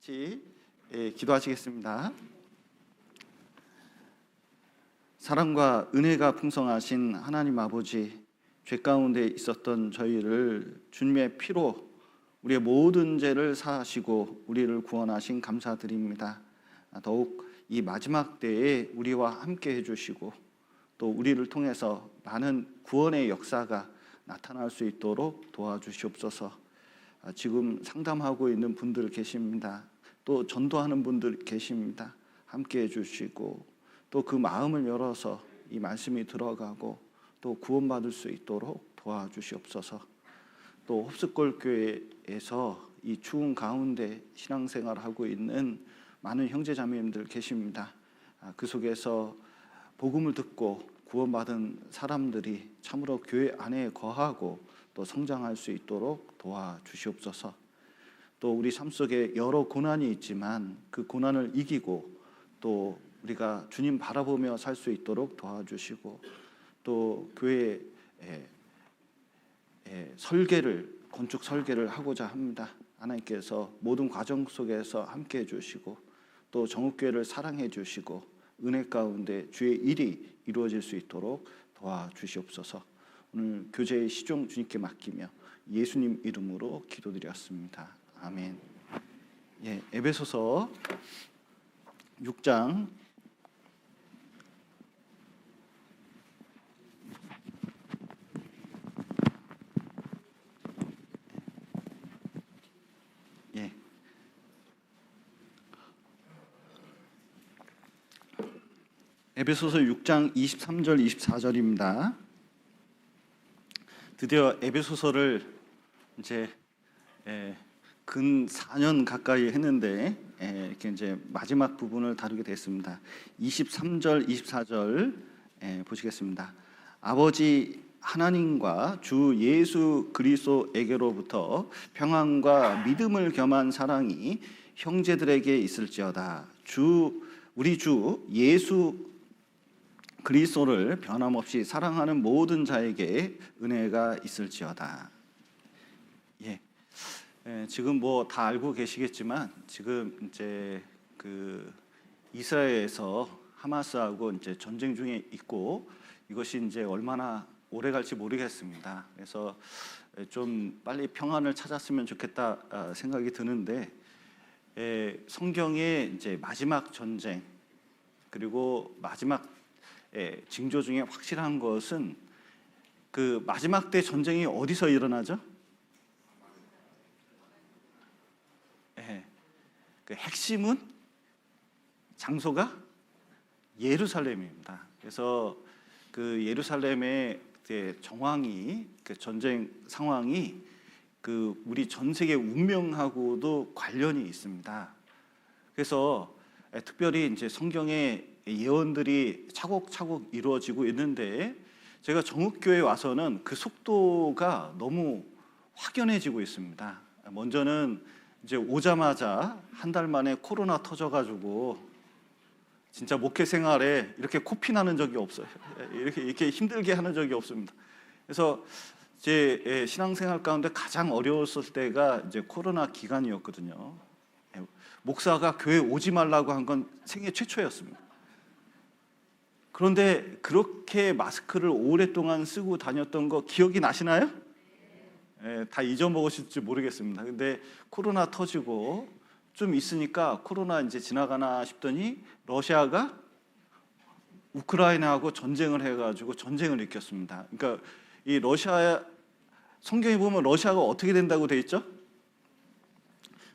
같이 기도하시겠습니다. 사랑과 은혜가 풍성하신 하나님 아버지, 죄 가운데 있었던 저희를 주님의 피로 우리의 모든 죄를 사하시고 우리를 구원하신 감사드립니다. 더욱 이 마지막 때에 우리와 함께 해주시고 또 우리를 통해서 많은 구원의 역사가 나타날 수 있도록 도와주시옵소서. 지금 상담하고 있는 분들 계십니다. 또 전도하는 분들 계십니다. 함께 해주시고 또 그 마음을 열어서 이 말씀이 들어가고 또 구원받을 수 있도록 도와주시옵소서. 또 홉스골교회에서 이 추운 가운데 신앙생활하고 있는 많은 형제자매님들 계십니다. 그 속에서 복음을 듣고 구원받은 사람들이 참으로 교회 안에 거하고 또 성장할 수 있도록 도와주시옵소서. 또 우리 삶 속에 여러 고난이 있지만 그 고난을 이기고 또 우리가 주님 바라보며 살 수 있도록 도와주시고 또 교회에 건축 설계를 하고자 합니다. 하나님께서 모든 과정 속에서 함께 해주시고 또 정읍교회를 사랑해 주시고 은혜 가운데 주의 일이 이루어질 수 있도록 도와주시옵소서. 오늘 교제의 시종 주님께 맡기며 예수님 이름으로 기도드렸습니다. 아멘. 에베소서 6장 에베소서 6장 23절 24절입니다. 드디어 에베소서를 이제 근 4년 가까이 했는데 이렇게 이제 마지막 부분을 다루게 됐습니다. 23절 24절 보시겠습니다. 아버지 하나님과 주 예수 그리스도에게로부터 평안과 믿음을 겸한 사랑이 형제들에게 있을지어다. 우리 주 예수 그리스도를 변함없이 사랑하는 모든 자에게 은혜가 있을지어다. 지금 뭐 다 알고 계시겠지만 지금 이제 그 이스라엘에서 하마스하고 이제 전쟁 중에 있고 이것이 이제 얼마나 오래 갈지 모르겠습니다. 그래서 좀 빨리 평안을 찾았으면 좋겠다 생각이 드는데 성경의 이제 마지막 전쟁 그리고 마지막 징조 중에 확실한 것은 그 마지막 때 전쟁이 어디서 일어나죠? 그 핵심은 장소가 예루살렘입니다. 그래서 그 예루살렘의 정황이 그 전쟁 상황이 그 우리 전 세계 운명하고도 관련이 있습니다. 그래서 특별히 이제 성경의 예언들이 차곡차곡 이루어지고 있는데 제가 정읍교회에 와서는 그 속도가 너무 확연해지고 있습니다. 먼저는 이제 오자마자 한 달 만에 코로나 터져가지고 진짜 목회 생활에 이렇게 코피 나는 적이 없어요. 이렇게 힘들게 하는 적이 없습니다. 그래서 제 신앙생활 가운데 가장 어려웠을 때가 이제 코로나 기간이었거든요. 목사가 교회 오지 말라고 한 건 생애 최초였습니다. 그런데 그렇게 마스크를 오랫동안 쓰고 다녔던 거 기억이 나시나요? 다 잊어먹으실지 모르겠습니다. 근데 코로나 터지고 좀 있으니까 코로나 이제 지나가나 싶더니 러시아가 우크라이나하고 전쟁을 해가지고 전쟁을 일으켰습니다. 그러니까 이 러시아 성경에 보면 러시아가 어떻게 된다고 돼 있죠?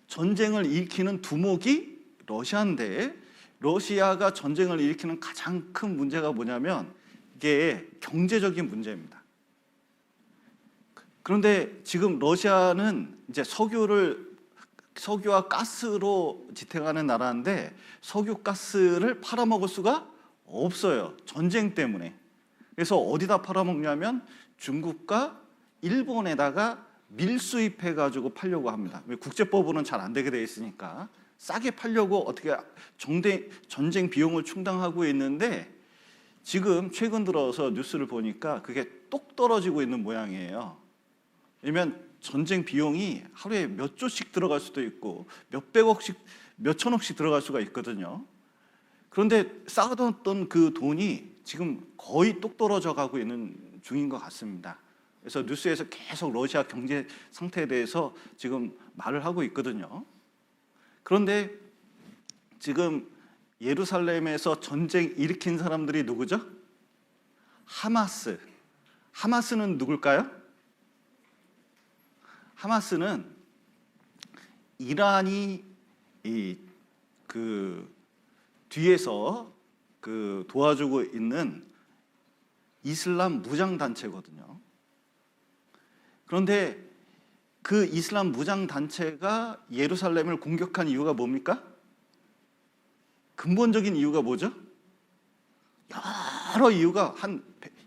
전쟁을 일으키는 두목이 러시아인데 러시아가 전쟁을 일으키는 가장 큰 문제가 뭐냐면 이게 경제적인 문제입니다. 그런데 지금 러시아는 이제 석유와 가스로 지탱하는 나라인데 석유 가스를 팔아먹을 수가 없어요. 전쟁 때문에. 그래서 어디다 팔아먹냐면 중국과 일본에다가 밀수입해가지고 팔려고 합니다. 국제법으로는 잘 안 되게 돼 있으니까 싸게 팔려고 어떻게 전쟁 비용을 충당하고 있는데 지금 최근 들어서 뉴스를 보니까 그게 똑 떨어지고 있는 모양이에요. 왜냐면 전쟁 비용이 하루에 몇 조씩 들어갈 수도 있고 몇 백억씩, 몇 천억씩 들어갈 수가 있거든요. 그런데 쌓아뒀던 그 돈이 지금 거의 똑 떨어져 가고 있는 중인 것 같습니다. 그래서 뉴스에서 계속 러시아 경제 상태에 대해서 지금 말을 하고 있거든요. 그런데 지금 예루살렘에서 전쟁 일으킨 사람들이 누구죠? 하마스. 하마스는 누굴까요? 하마스는 이란이 뒤에서 도와주고 있는 이슬람 무장 단체거든요. 그런데 그 이슬람 무장 단체가 예루살렘을 공격한 이유가 뭡니까? 근본적인 이유가 뭐죠? 여러 이유가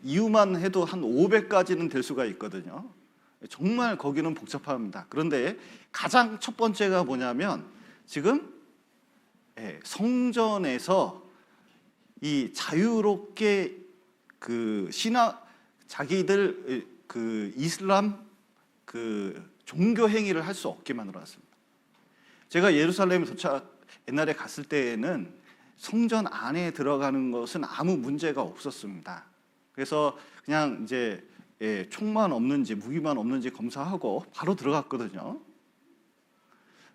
이유만 해도 한 500가지는 될 수가 있거든요. 정말 거기는 복잡합니다. 그런데 가장 첫 번째가 뭐냐면 지금 성전에서 이 자유롭게 자기들 이슬람 종교 행위를 할 수 없게 만들어놨습니다. 제가 예루살렘에 옛날에 갔을 때에는 성전 안에 들어가는 것은 아무 문제가 없었습니다. 그래서 그냥 이제 총만 없는지 무기만 없는지 검사하고 바로 들어갔거든요.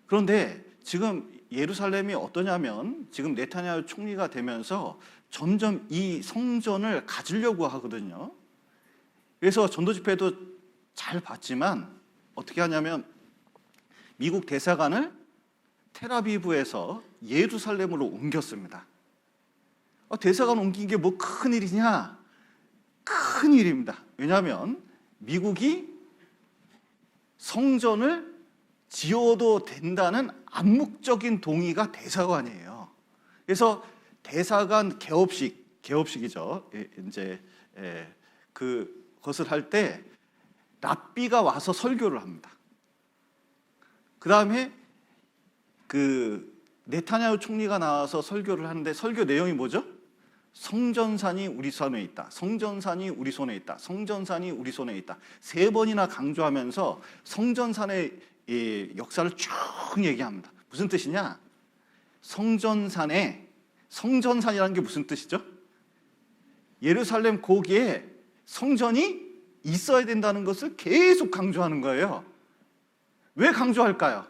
그런데 지금 예루살렘이 어떠냐면 지금 네타냐후 총리가 되면서 점점 이 성전을 가지려고 하거든요. 그래서 전도 집회도 잘 봤지만 어떻게 하냐면 미국 대사관을 텔아비브에서 예루살렘으로 옮겼습니다. 대사관 옮긴 게 뭐 큰일이냐? 큰일입니다. 왜냐하면 미국이 성전을 지어도 된다는 암묵적인 동의가 대사관이에요. 그래서 대사관 개업식이죠. 이제 그것을 할 때 랍비가 와서 설교를 합니다. 그 다음에 네타냐후 총리가 나와서 설교를 하는데 설교 내용이 뭐죠? 성전산이 우리 손에 있다. 성전산이 우리 손에 있다. 성전산이 우리 손에 있다. 3번이나 강조하면서 성전산의 역사를 쭉 얘기합니다. 무슨 뜻이냐? 성전산이라는 게 무슨 뜻이죠? 예루살렘 거기에 성전이 있어야 된다는 것을 계속 강조하는 거예요. 왜 강조할까요?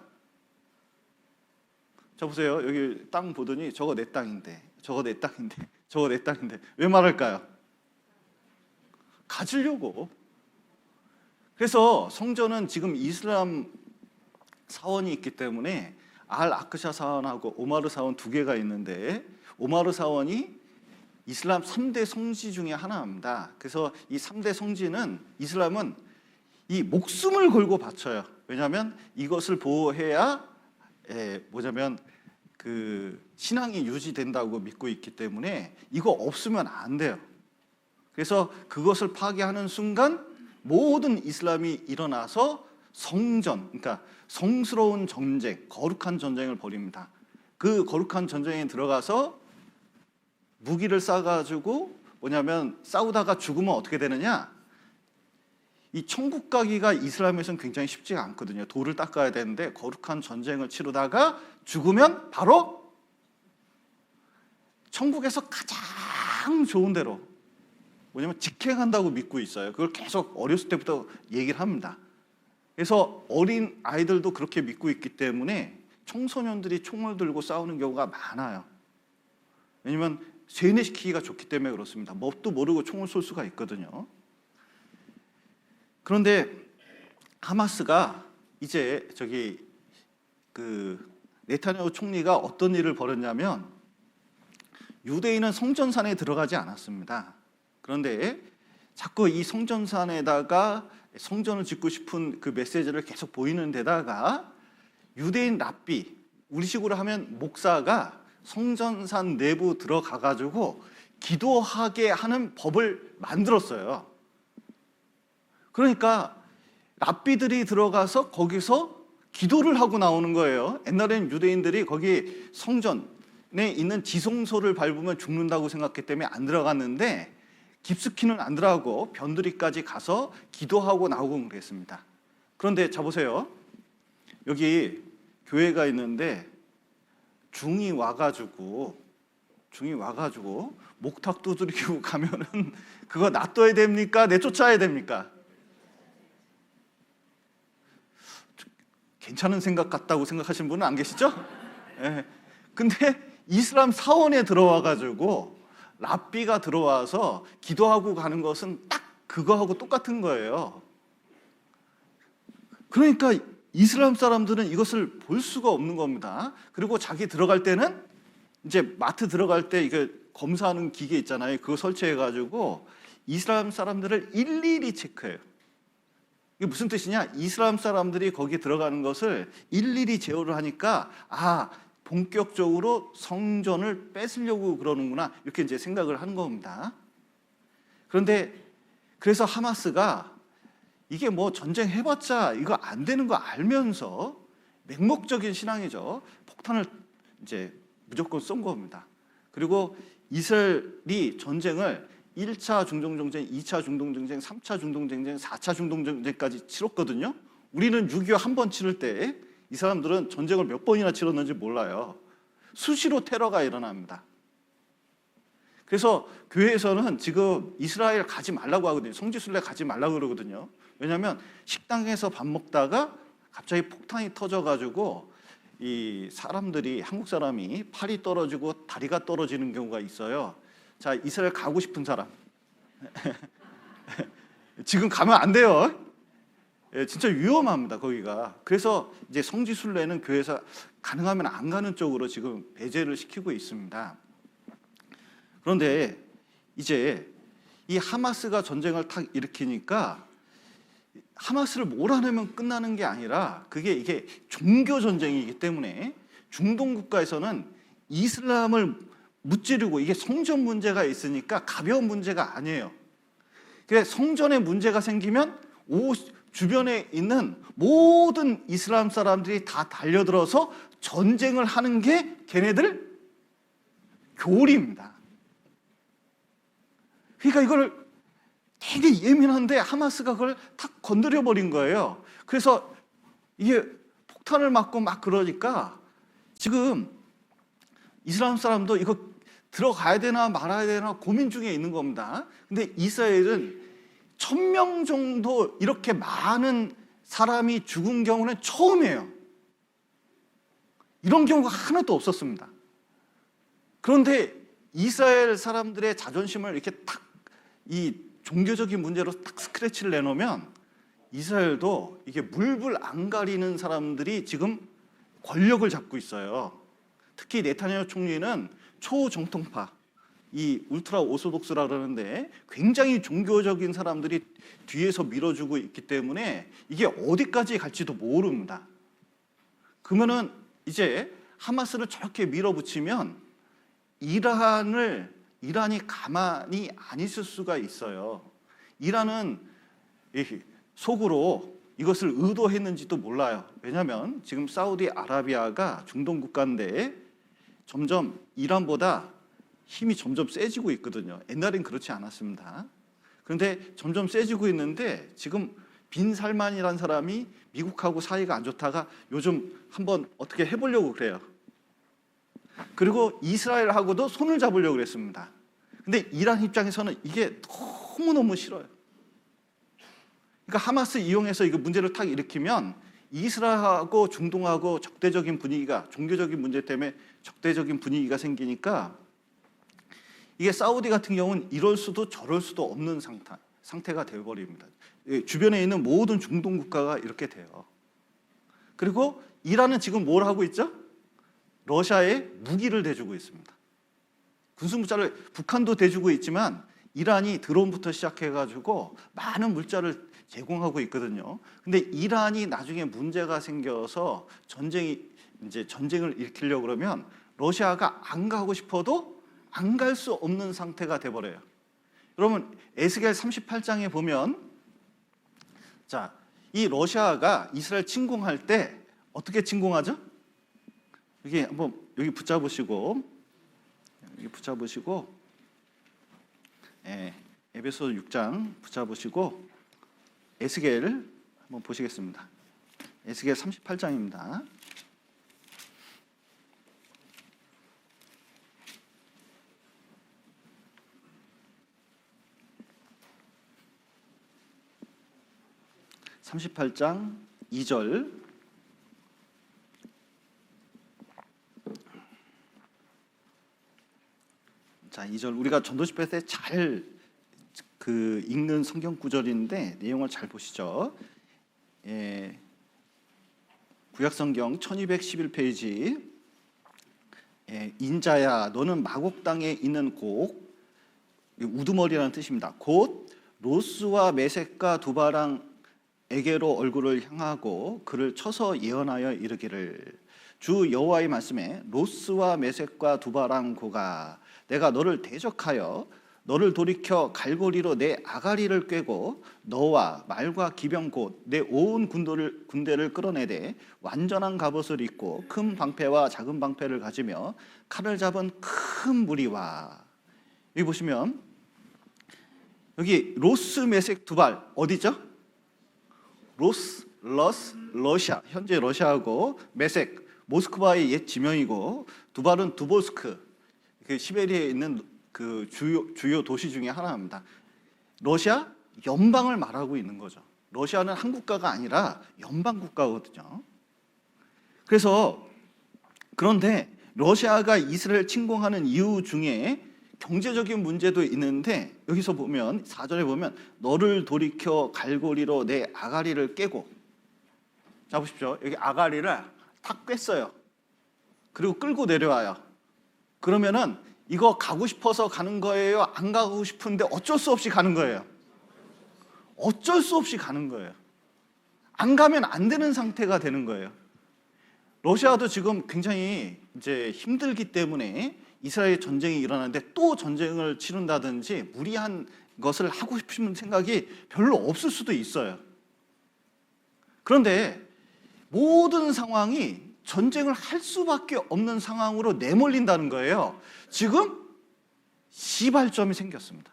자 보세요. 여기 땅 보더니 저거 내 땅인데, 저거 내 땅인데, 저거 내 땅인데 왜 말할까요? 가지려고. 그래서 성전은 지금 이슬람 사원이 있기 때문에 알 아크샤 사원하고 오마르 사원 2개가 있는데 오마르 사원이 이슬람 3대 성지 중에 하나입니다. 그래서 이 3대 성지는 이슬람은 이 목숨을 걸고 바쳐요. 왜냐하면 이것을 보호해야 뭐냐면 신앙이 유지된다고 믿고 있기 때문에 이거 없으면 안 돼요. 그래서 그것을 파괴하는 순간 모든 이슬람이 일어나서 그러니까 성스러운 전쟁, 거룩한 전쟁을 벌입니다. 그 거룩한 전쟁에 들어가서 무기를 싸가지고 뭐냐면 싸우다가 죽으면 어떻게 되느냐? 이 천국 가기가 이슬람에서는 굉장히 쉽지가 않거든요. 돌을 닦아야 되는데 거룩한 전쟁을 치르다가 죽으면 바로 천국에서 가장 좋은 데로 뭐냐면 직행한다고 믿고 있어요. 그걸 계속 어렸을 때부터 얘기를 합니다. 그래서 어린 아이들도 그렇게 믿고 있기 때문에 청소년들이 총을 들고 싸우는 경우가 많아요. 왜냐면 세뇌시키기가 좋기 때문에 그렇습니다. 뭣도 모르고 총을 쏠 수가 있거든요. 그런데 하마스가 이제 네타냐후 총리가 어떤 일을 벌였냐면 유대인은 성전산에 들어가지 않았습니다. 그런데 자꾸 이 성전산에다가 성전을 짓고 싶은 그 메시지를 계속 보이는 데다가 유대인 랍비, 우리식으로 하면 목사가 성전산 내부 들어가가지고 기도하게 하는 법을 만들었어요. 그러니까 랍비들이 들어가서 거기서 기도를 하고 나오는 거예요. 옛날에는 유대인들이 거기 성전에 있는 지성소를 밟으면 죽는다고 생각했기 때문에 안 들어갔는데 깊숙이는 안 들어가고 변두리까지 가서 기도하고 나오고 그랬습니다. 그런데 자 보세요. 여기 교회가 있는데 중이 와가지고 목탁 두드리고 가면은 그거 놔둬야 됩니까? 내쫓아야 됩니까? 괜찮은 생각 같다고 생각하시는 분은 안 계시죠? 예. 근데 이슬람 사원에 들어와가지고 랍비가 들어와서 기도하고 가는 것은 딱 그거하고 똑같은 거예요. 그러니까 이슬람 사람들은 이것을 볼 수가 없는 겁니다. 그리고 자기 들어갈 때는 이제 마트 들어갈 때 이거 검사하는 기계 있잖아요. 그거 설치해가지고 이슬람 사람들을 일일이 체크해요. 이게 무슨 뜻이냐? 이슬람 사람들이 거기 들어가는 것을 일일이 제어를 하니까 본격적으로 성전을 뺏으려고 그러는구나 이렇게 이제 생각을 하는 겁니다. 그런데 그래서 하마스가 이게 뭐 전쟁 해봤자 이거 안 되는 거 알면서 맹목적인 신앙이죠. 폭탄을 이제 무조건 쏜 겁니다. 그리고 이스라엘이 전쟁을 1차 중동전쟁, 2차 중동전쟁, 3차 중동전쟁, 4차 중동전쟁까지 치렀거든요. 우리는 6.25 한 번 치를 때 이 사람들은 전쟁을 몇 번이나 치렀는지 몰라요. 수시로 테러가 일어납니다. 그래서 교회에서는 지금 이스라엘 가지 말라고 하거든요. 성지순례 가지 말라고 그러거든요. 왜냐하면 식당에서 밥 먹다가 갑자기 폭탄이 터져가지고 이 사람들이, 한국 사람이 팔이 떨어지고 다리가 떨어지는 경우가 있어요. 자, 이스라엘 가고 싶은 사람 지금 가면 안 돼요. 진짜 위험합니다, 거기가. 그래서 이제 성지순례는 교회에서 가능하면 안 가는 쪽으로 지금 배제를 시키고 있습니다. 그런데 이제 이 하마스가 전쟁을 탁 일으키니까 하마스를 몰아내면 끝나는 게 아니라 이게 종교 전쟁이기 때문에 중동 국가에서는 이슬람을 무찌르고, 이게 성전 문제가 있으니까 가벼운 문제가 아니에요. 그래서 성전에 문제가 생기면 주변에 있는 모든 이슬람 사람들이 다 달려들어서 전쟁을 하는 게 걔네들 교리입니다. 그러니까 이걸 되게 예민한데 하마스가 그걸 탁 건드려 버린 거예요. 그래서 이게 폭탄을 맞고 막 그러니까 지금 이슬람 사람도 이거 들어가야 되나 말아야 되나 고민 중에 있는 겁니다. 근데 이스라엘은 1000명 정도 이렇게 많은 사람이 죽은 경우는 처음이에요. 이런 경우가 하나도 없었습니다. 그런데 이스라엘 사람들의 자존심을 이렇게 이 종교적인 문제로 딱 스크래치를 내놓으면 이스라엘도 이게 물불 안 가리는 사람들이 지금 권력을 잡고 있어요. 특히 네타냐후 총리는 초정통파, 이 울트라 오소독스라 그러는데 굉장히 종교적인 사람들이 뒤에서 밀어주고 있기 때문에 이게 어디까지 갈지도 모릅니다. 그러면은 이제 하마스를 저렇게 밀어붙이면 이란이 가만히 안 있을 수가 있어요. 이란은 속으로 이것을 의도했는지도 몰라요. 왜냐하면 지금 사우디아라비아가 중동 국가인데 점점 이란보다 힘이 점점 세지고 있거든요. 옛날엔 그렇지 않았습니다. 그런데 점점 세지고 있는데 지금 빈 살만이라는 사람이 미국하고 사이가 안 좋다가 요즘 한번 어떻게 해보려고 그래요. 그리고 이스라엘하고도 손을 잡으려고 그랬습니다. 근데 이란 입장에서는 이게 너무너무 싫어요. 그러니까 하마스 이용해서 이거 문제를 탁 일으키면 이스라엘하고 중동하고 적대적인 분위기가, 종교적인 문제 때문에 적대적인 분위기가 생기니까 이게 사우디 같은 경우는 이럴 수도 저럴 수도 없는 상태가 되어버립니다. 주변에 있는 모든 중동 국가가 이렇게 돼요. 그리고 이란은 지금 뭘 하고 있죠? 러시아에 무기를 대주고 있습니다. 군수물자를 북한도 대주고 있지만 이란이 드론부터 시작해가지고 많은 물자를 제공하고 있거든요. 근데 이란이 나중에 문제가 생겨서 전쟁을 일으키려고 그러면 러시아가 안 가고 싶어도 안 갈 수 없는 상태가 돼버려요. 여러분 에스겔 38장에 보면 자, 이 러시아가 이스라엘 침공할 때 어떻게 침공하죠? 여기 붙잡으시고 에베소 6장 붙잡으시고 에스겔 한번 보시겠습니다. 에스겔 38장입니다. (38장) 2절. 자, 2절 우리가 전도 집회 때 잘 읽는 성경 구절인데 내용을 잘 보시죠. 구약성경 1211페이지. 인자야 너는 마곡 땅에 있는 곡, 우두머리라는 뜻입니다. 곧 로스와 메섹과 두바랑에게로 얼굴을 향하고 그를 쳐서 예언하여 이르기를, 주 여호와의 말씀에 로스와 메섹과 두바랑 고가 내가 너를 대적하여 너를 돌이켜 갈고리로 내 아가리를 꿰고 너와 말과 기병 곧 내 온 군대를 끌어내되 완전한 갑옷을 입고 큰 방패와 작은 방패를 가지며 칼을 잡은 큰 무리와. 여기 보시면 여기 로스, 메섹, 두발 어디죠? 로스, 러시아, 현재 러시아하고, 메섹 모스크바의 옛 지명이고, 두발은 두보스크, 그 시베리아에 있는 그 주요 도시 중에 하나입니다. 러시아 연방을 말하고 있는 거죠. 러시아는 한 국가가 아니라 연방 국가거든요. 그런데 러시아가 이스라엘 침공하는 이유 중에 경제적인 문제도 있는데, 여기서 보면 4절에 보면 너를 돌이켜 갈고리로 내 아가리를 깨고. 자 보십시오. 여기 아가리를 탁 꿰어요. 그리고 끌고 내려와요. 그러면은 이거 가고 싶어서 가는 거예요? 안 가고 싶은데 어쩔 수 없이 가는 거예요? 어쩔 수 없이 가는 거예요. 안 가면 안 되는 상태가 되는 거예요. 러시아도 지금 굉장히 이제 힘들기 때문에 이스라엘 전쟁이 일어나는데 또 전쟁을 치른다든지 무리한 것을 하고 싶은 생각이 별로 없을 수도 있어요. 그런데 모든 상황이 전쟁을 할 수밖에 없는 상황으로 내몰린다는 거예요. 지금 시발점이 생겼습니다.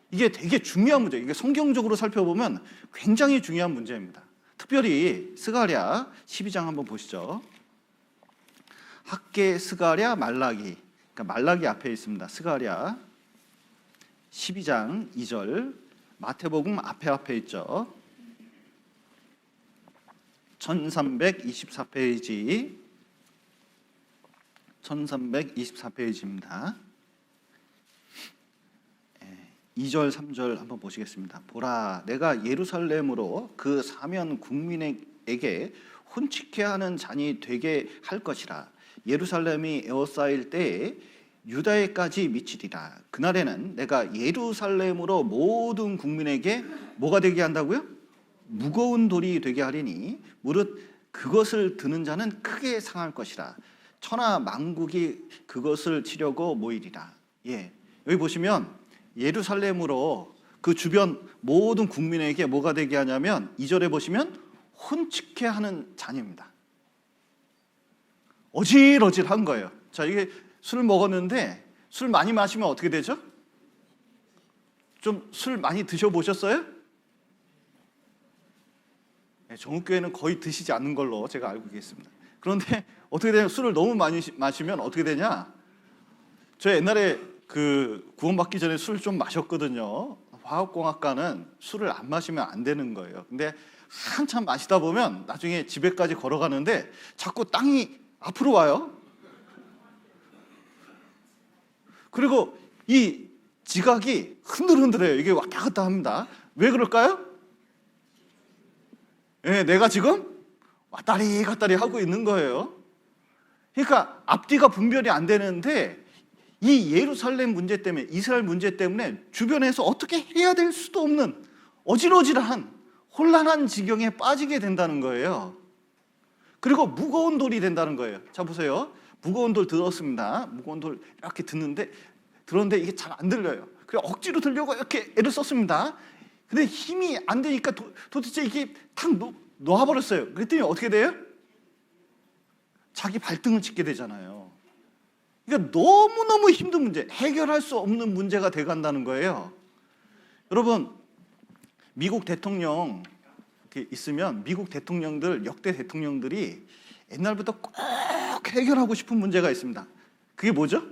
이게 되게 중요한 문제예요. 이게 성경적으로 살펴보면 굉장히 중요한 문제입니다. 특별히 스가랴 12장 한번 보시죠. 학개, 스가랴, 말라기. 그러니까 말라기 앞에 있습니다. 스가랴 12장 2절. 마태복음 앞에 있죠. 1324페이지. 1324페이지입니다. 2절 3절 한번 보시겠습니다. 보라 내가 예루살렘으로 그 사면 국민에게 혼치케 하는 잔이 되게 할 것이라. 예루살렘이 에워싸일 때에 유다에까지 미치리라. 그날에는 내가 예루살렘으로 모든 국민에게 뭐가 되게 한다고요? 무거운 돌이 되게 하리니 무릇 그것을 드는 자는 크게 상할 것이라. 천하 만국이 그것을 치려고 모이리라. 여기 보시면 예루살렘으로 그 주변 모든 국민에게 뭐가 되게 하냐면 2절에 보시면 혼치케 하는 잔입니다. 어질어질한 거예요. 자, 이게 술 먹었는데 술 많이 마시면 어떻게 되죠? 좀 술 많이 드셔보셨어요? 정읍교회는 거의 드시지 않는 걸로 제가 알고 있습니다. 그런데 어떻게 되냐? 술을 너무 많이 마시면 어떻게 되냐? 저 옛날에 그 구원받기 전에 술 좀 마셨거든요. 화학공학과는 술을 안 마시면 안 되는 거예요. 근데 한참 마시다 보면 나중에 집에까지 걸어가는데 자꾸 땅이 앞으로 와요. 그리고 이 지각이 흔들흔들해요. 이게 왔다 갔다 합니다. 왜 그럴까요? 내가 지금 왔다리 갔다리 하고 있는 거예요. 그러니까 앞뒤가 분별이 안 되는데 이 예루살렘 문제 때문에, 이스라엘 문제 때문에 주변에서 어떻게 해야 될 수도 없는 어질어질한 혼란한 지경에 빠지게 된다는 거예요. 그리고 무거운 돌이 된다는 거예요. 자 보세요. 무거운 돌 들었습니다. 무거운 돌 이렇게 들었는데 이게 잘 안 들려요. 그래서 억지로 들려고 이렇게 애를 썼습니다. 근데 힘이 안 되니까 도대체 이게 탁 놓아버렸어요. 그랬더니 어떻게 돼요? 자기 발등을 찍게 되잖아요. 그러니까 너무너무 힘든 문제, 해결할 수 없는 문제가 돼간다는 거예요. 여러분, 미국 대통령 있으면 미국 대통령들, 역대 대통령들이 옛날부터 꼭 해결하고 싶은 문제가 있습니다. 그게 뭐죠?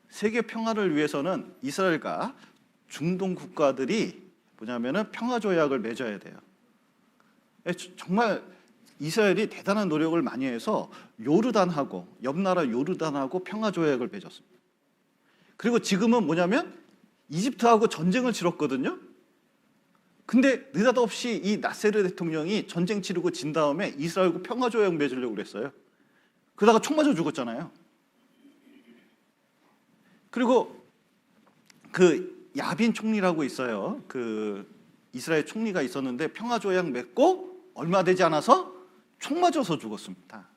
세계 평화를 위해서는 이스라엘과 중동 국가들이 뭐냐면은 평화 조약을 맺어야 돼요. 정말 이스라엘이 대단한 노력을 많이 해서 요르단하고 옆 나라 요르단하고 평화 조약을 맺었습니다. 그리고 지금은 뭐냐면 이집트하고 전쟁을 치렀거든요. 근데 느닷없이 이 나세르 대통령이 전쟁 치르고 진 다음에 이스라엘과 평화 조약 맺으려고 그랬어요. 그러다가 총 맞아 죽었잖아요. 그리고 그 야빈 총리라고 있어요. 그 이스라엘 총리가 있었는데 평화 조약 맺고 얼마 되지 않아서 총 맞아서 죽었습니다.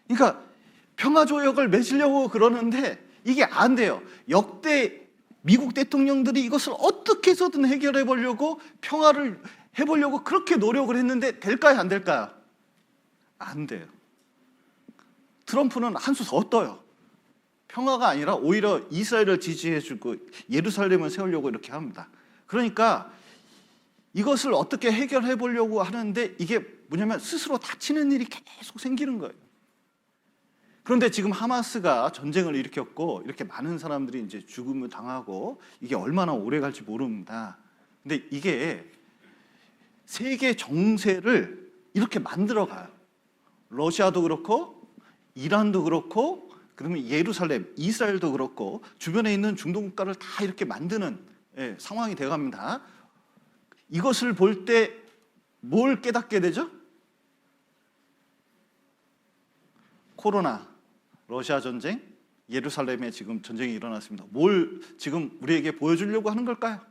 그러니까 평화 조약을 맺으려고 그러는데 이게 안 돼요. 역대 미국 대통령들이 이것을 어떻게 해서든 해결해 보려고 평화를 해보려고 그렇게 노력을 했는데 될까요? 안 될까요? 안 돼요. 트럼프는 한 수 더 떠요. 평화가 아니라 오히려 이스라엘을 지지해주고 예루살렘을 세우려고 이렇게 합니다. 그러니까 이것을 어떻게 해결해 보려고 하는데 이게 뭐냐면 스스로 다치는 일이 계속 생기는 거예요. 그런데 지금 하마스가 전쟁을 일으켰고 이렇게 많은 사람들이 이제 죽음을 당하고 이게 얼마나 오래 갈지 모릅니다. 근데 이게 세계 정세를 이렇게 만들어 가요. 러시아도 그렇고 이란도 그렇고 그러면 예루살렘, 이스라엘도 그렇고 주변에 있는 중동 국가를 다 이렇게 만드는 상황이 되어 갑니다. 이것을 볼 때 뭘 깨닫게 되죠? 코로나, 러시아 전쟁, 예루살렘에 지금 전쟁이 일어났습니다. 뭘 지금 우리에게 보여주려고 하는 걸까요?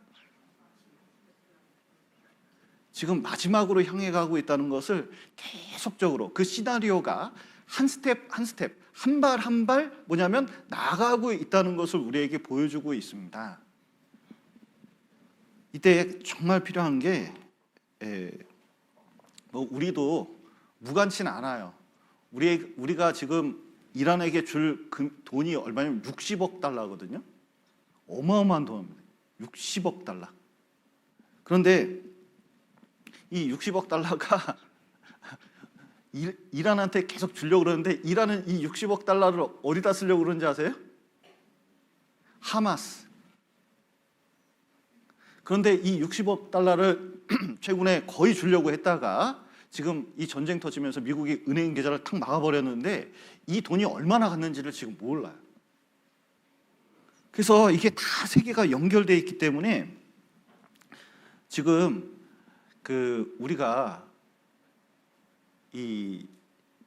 지금 마지막으로 향해 가고 있다는 것을 계속적으로 그 시나리오가 한 스텝 한 스텝, 한 발 한 발 뭐냐면 나가고 있다는 것을 우리에게 보여주고 있습니다. 이때 정말 필요한 게 우리도 무관치는 않아요. 우리가 지금 이란에게 줄 돈이 얼마냐면 60억 달러거든요. 어마어마한 돈입니다. 60억 달러. 그런데 이 60억 달러가 이란한테 계속 주려고 그러는데 이란은 이 60억 달러를 어디다 쓰려고 그러는지 아세요? 하마스. 그런데 이 60억 달러를 최근에 거의 주려고 했다가 지금 이 전쟁 터지면서 미국이 은행 계좌를 탁 막아버렸는데 이 돈이 얼마나 갔는지를 지금 몰라요. 그래서 이게 다 세계가 연결되어 있기 때문에 지금 우리가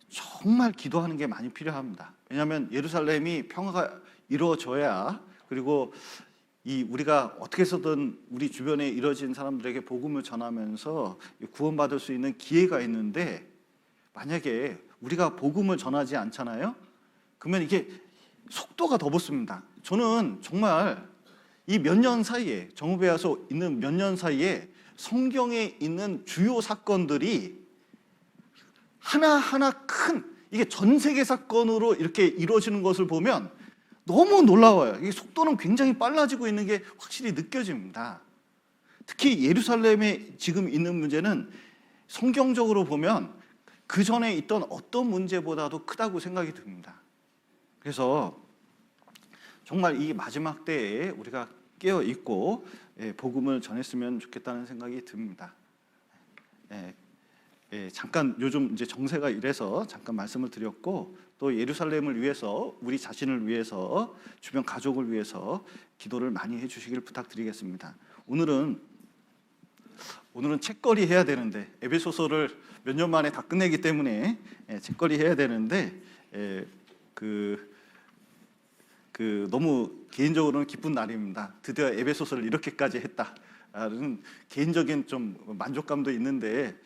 정말 기도하는 게 많이 필요합니다. 왜냐하면 예루살렘이 평화가 이루어져야 그리고 우리가 어떻게 해서든 우리 주변에 이뤄진 사람들에게 복음을 전하면서 구원받을 수 있는 기회가 있는데 만약에 우리가 복음을 전하지 않잖아요? 그러면 이게 속도가 더 붙습니다. 저는 정말 이 몇 년 사이에 정읍에 와서 있는 몇 년 사이에 성경에 있는 주요 사건들이 하나하나 큰 이게 전 세계 사건으로 이렇게 이루어지는 것을 보면 너무 놀라워요. 이 속도는 굉장히 빨라지고 있는 게 확실히 느껴집니다. 특히 예루살렘에 지금 있는 문제는 성경적으로 보면 그 전에 있던 어떤 문제보다도 크다고 생각이 듭니다. 그래서 정말 이 마지막 때에 우리가 깨어 있고 복음을 전했으면 좋겠다는 생각이 듭니다. 잠깐 요즘 이제 정세가 이래서 잠깐 말씀을 드렸고 또 예루살렘을 위해서 우리 자신을 위해서 주변 가족을 위해서 기도를 많이 해주시기를 부탁드리겠습니다. 오늘은 책거리 해야 되는데 에베소서를 몇 년 만에 다 끝내기 때문에 책거리 해야 되는데 너무 개인적으로는 기쁜 날입니다. 드디어 에베소서를 이렇게까지 했다는 개인적인 좀 만족감도 있는데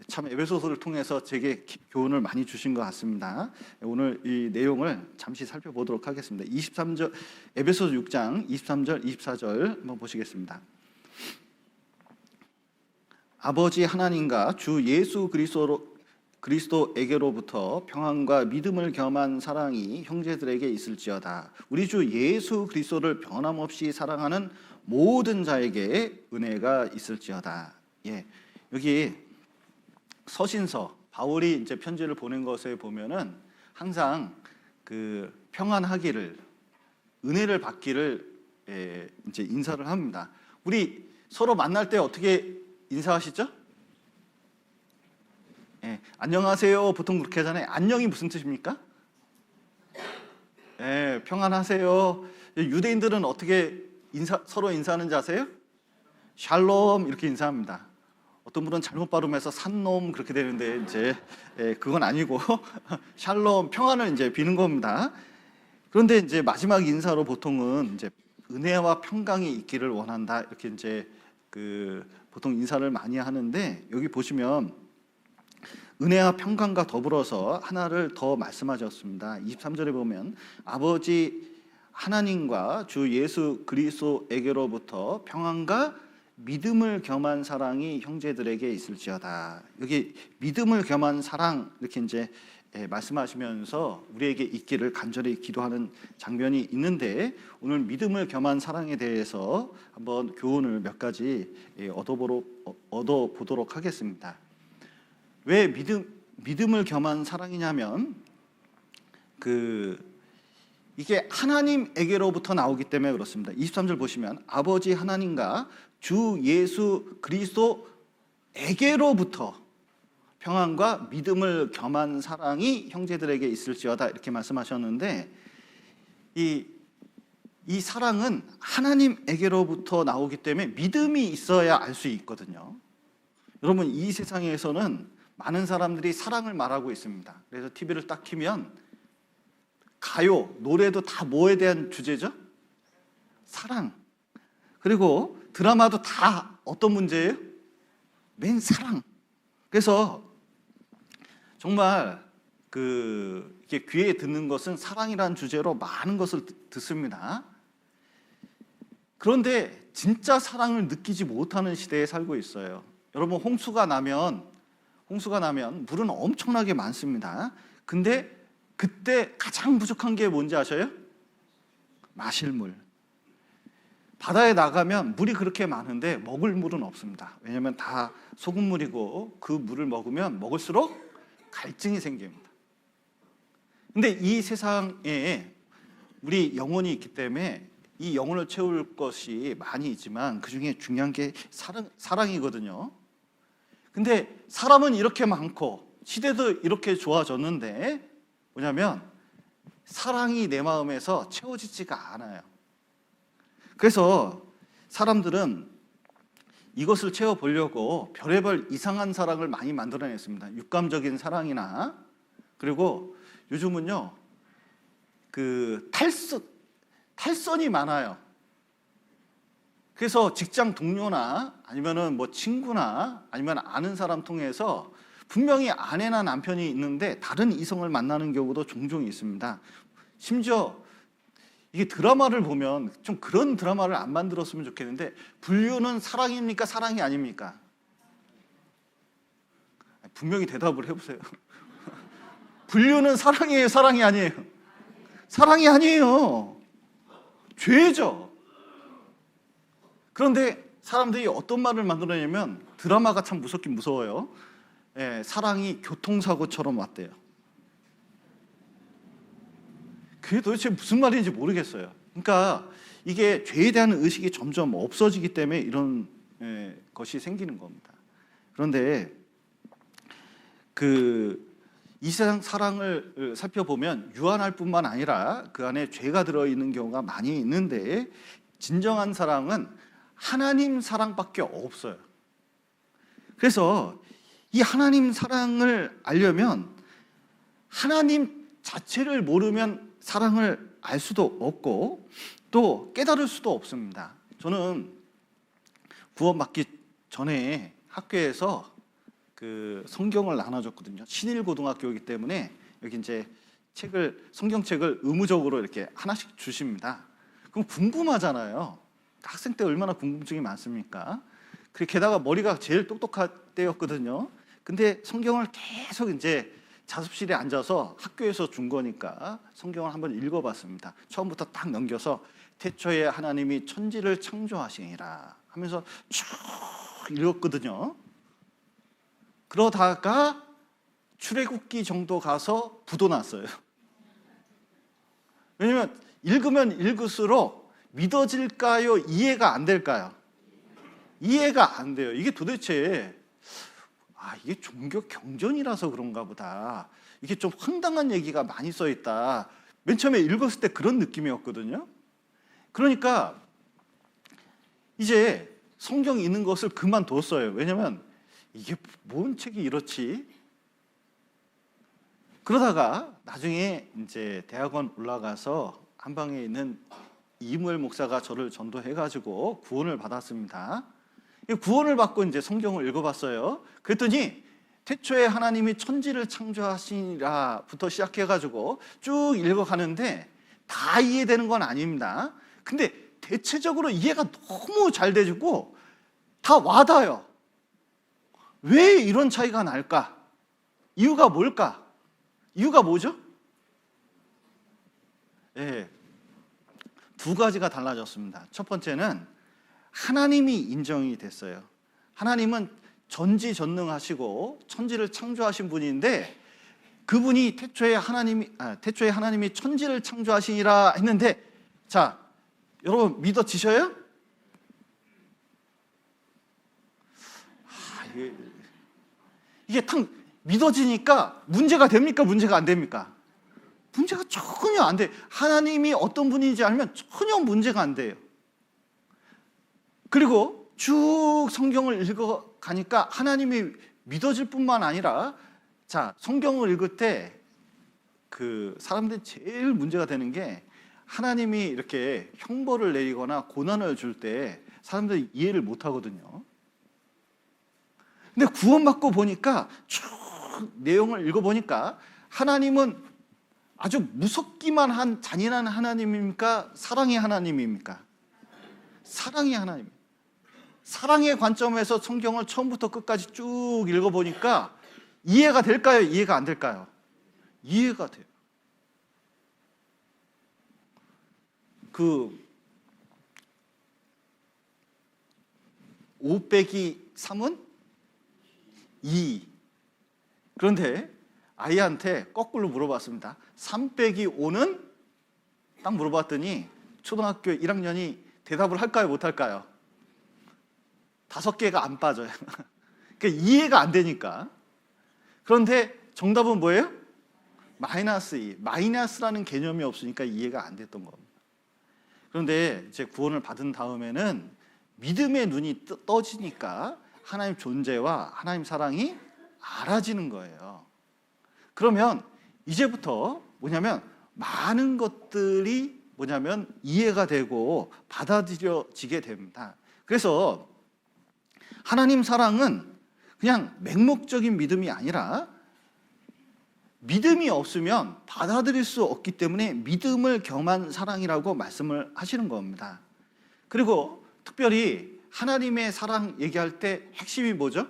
참 에베소서를 통해서 제게 교훈을 많이 주신 것 같습니다. 오늘 이 내용을 잠시 살펴보도록 하겠습니다. 23절 에베소서 6장 23절 24절 한번 보시겠습니다. 아버지 하나님과 주 예수 그리스도에게로부터 평안과 믿음을 겸한 사랑이 형제들에게 있을지어다. 우리 주 예수 그리스도를 변함없이 사랑하는 모든 자에게 은혜가 있을지어다. 예, 여기 서신서 바울이 이제 편지를 보낸 것에 보면은 항상 그 평안하기를, 은혜를 받기를 이제 인사를 합니다. 우리 서로 만날 때 어떻게 인사하시죠? 안녕하세요. 보통 그렇게 하잖아요. 안녕이 무슨 뜻입니까? 평안하세요. 유대인들은 어떻게 서로 인사하는지 아세요? 샬롬 이렇게 인사합니다. 어떤 분은 잘못 발음해서 산놈 그렇게 되는데 이제 그건 아니고 샬롬 평안을 이제 비는 겁니다. 그런데 이제 마지막 인사로 보통은 이제 은혜와 평강이 있기를 원한다 이렇게 이제 보통 인사를 많이 하는데, 여기 보시면 은혜와 평강과 더불어서 하나를 더 말씀하셨습니다. 23절에 보면 아버지 하나님과 주 예수 그리스도에게로부터 평안과 믿음을 겸한 사랑이 형제들에게 있을지어다. 여기 믿음을 겸한 사랑 이렇게 이제 말씀하시면서 우리에게 있기를 간절히 기도하는 장면이 있는데, 오늘 믿음을 겸한 사랑에 대해서 한번 교훈을 몇 가지 얻어보도록 하겠습니다. 왜 믿음을 겸한 사랑이냐면 이게 하나님에게로부터 나오기 때문에 그렇습니다. 23절 보시면 아버지 하나님과 주 예수 그리스도에게로부터 평안과 믿음을 겸한 사랑이 형제들에게 있을지어다 이렇게 말씀하셨는데, 이 사랑은 하나님에게로부터 나오기 때문에 믿음이 있어야 알 수 있거든요. 여러분, 이 세상에서는 많은 사람들이 사랑을 말하고 있습니다. 그래서 TV를 딱 켜면 가요, 노래도 다 뭐에 대한 주제죠? 사랑. 그리고 드라마도 다 어떤 문제예요? 맨 사랑. 그래서 정말 이렇게 귀에 듣는 것은 사랑이라는 주제로 많은 것을 듣습니다. 그런데 진짜 사랑을 느끼지 못하는 시대에 살고 있어요. 여러분, 홍수가 나면 물은 엄청나게 많습니다. 근데 그때 가장 부족한 게 뭔지 아셔요? 마실 물. 바다에 나가면 물이 그렇게 많은데 먹을 물은 없습니다. 왜냐하면 다 소금물이고 그 물을 먹으면 먹을수록 갈증이 생깁니다. 근데 이 세상에 우리 영혼이 있기 때문에 이 영혼을 채울 것이 많이 있지만 그 중에 중요한 게 사랑이거든요. 근데 사람은 이렇게 많고 시대도 이렇게 좋아졌는데 뭐냐면 사랑이 내 마음에서 채워지지가 않아요. 그래서 사람들은 이것을 채워보려고 별의별 이상한 사랑을 많이 만들어냈습니다. 육감적인 사랑이나, 그리고 요즘은요 탈선이 많아요. 그래서 직장 동료나 아니면은 뭐 친구나 아니면 아는 사람 통해서 분명히 아내나 남편이 있는데 다른 이성을 만나는 경우도 종종 있습니다. 심지어 이게 드라마를 보면 좀 그런 드라마를 안 만들었으면 좋겠는데, 불륜은 사랑입니까? 사랑이 아닙니까? 분명히 대답을 해보세요. 불륜은 사랑이에요? 사랑이 아니에요? 사랑이 아니에요. 죄죠. 그런데 사람들이 어떤 말을 만들어내냐면, 드라마가 참 무섭긴 무서워요. 사랑이 교통사고처럼 왔대요. 그게 도대체 무슨 말인지 모르겠어요. 그러니까 이게 죄에 대한 의식이 점점 없어지기 때문에 이런 것이 생기는 겁니다. 그런데 이 세상 사랑을 살펴보면 유한할 뿐만 아니라 그 안에 죄가 들어있는 경우가 많이 있는데, 진정한 사랑은 하나님 사랑밖에 없어요. 그래서 이 하나님 사랑을 알려면 하나님 자체를 모르면 사랑을 알 수도 없고 또 깨달을 수도 없습니다. 저는 구원받기 전에 학교에서 성경을 나눠줬거든요. 신일고등학교이기 때문에 여기 이제 성경책을 의무적으로 이렇게 하나씩 주십니다. 그럼 궁금하잖아요. 학생 때 얼마나 궁금증이 많습니까? 게다가 머리가 제일 똑똑할 때였거든요. 근데 성경을 계속 이제 자습실에 앉아서 학교에서 준 거니까 성경을 한번 읽어봤습니다. 처음부터 딱 넘겨서 태초에 하나님이 천지를 창조하시니라 하면서 쭉 읽었거든요. 그러다가 출애굽기 정도 가서 부도 났어요. 왜냐면 읽으면 읽을수록 믿어질까요? 이해가 안 될까요? 이해가 안 돼요. 이게 도대체 이게 종교 경전이라서 그런가 보다. 이게 좀 황당한 얘기가 많이 써 있다. 맨 처음에 읽었을 때 그런 느낌이었거든요. 그러니까 이제 성경 읽는 것을 그만뒀어요. 왜냐면 이게 뭔 책이 이렇지? 그러다가 나중에 이제 대학원 올라가서 한방에 있는 이무엘 목사가 저를 전도해가지고 구원을 받았습니다. 구원을 받고 이제 성경을 읽어봤어요. 그랬더니 태초에 하나님이 천지를 창조하시니라부터 시작해가지고 쭉 읽어가는데 다 이해되는 건 아닙니다. 근데 대체적으로 이해가 너무 잘 되고 다 와닿아요. 왜 이런 차이가 날까? 이유가 뭘까? 이유가 뭐죠? 두 가지가 달라졌습니다. 첫 번째는 하나님이 인정이 됐어요. 하나님은 전지전능하시고 천지를 창조하신 분인데 그분이 태초에 하나님이 천지를 창조하시니라 했는데, 자, 여러분 믿어지셔요? 이게 딱 믿어지니까 문제가 됩니까? 문제가 안 됩니까? 문제가 전혀 안 돼. 하나님이 어떤 분인지 알면 전혀 문제가 안 돼요. 그리고 쭉 성경을 읽어가니까 하나님이 믿어질 뿐만 아니라, 자, 성경을 읽을 때 그 사람들이 제일 문제가 되는 게 하나님이 이렇게 형벌을 내리거나 고난을 줄 때 사람들이 이해를 못 하거든요. 근데 구원받고 보니까 쭉 내용을 읽어보니까 하나님은 아주 무섭기만 한 잔인한 하나님입니까? 사랑의 하나님입니까? 사랑의 하나님. 사랑의 관점에서 성경을 처음부터 끝까지 쭉 읽어보니까 이해가 될까요? 이해가 안 될까요? 이해가 돼요. 그 5 빼기 3은 2. 그런데 아이한테 거꾸로 물어봤습니다. 3 빼기 5는? 딱 물어봤더니 초등학교 1학년이 대답을 할까요? 못할까요? 5개가 안 빠져요. 그러니까 이해가 안 되니까. 그런데 정답은 뭐예요? 마이너스 2. 마이너스라는 개념이 없으니까 이해가 안 됐던 겁니다. 그런데 이제 구원을 받은 다음에는 믿음의 눈이 떠지니까 하나님 존재와 하나님 사랑이 알아지는 거예요. 그러면 이제부터 뭐냐면 많은 것들이 뭐냐면 이해가 되고 받아들여지게 됩니다. 그래서 하나님 사랑은 그냥 맹목적인 믿음이 아니라 믿음이 없으면 받아들일 수 없기 때문에 믿음을 겸한 사랑이라고 말씀을 하시는 겁니다. 그리고 특별히 하나님의 사랑 얘기할 때 핵심이 뭐죠?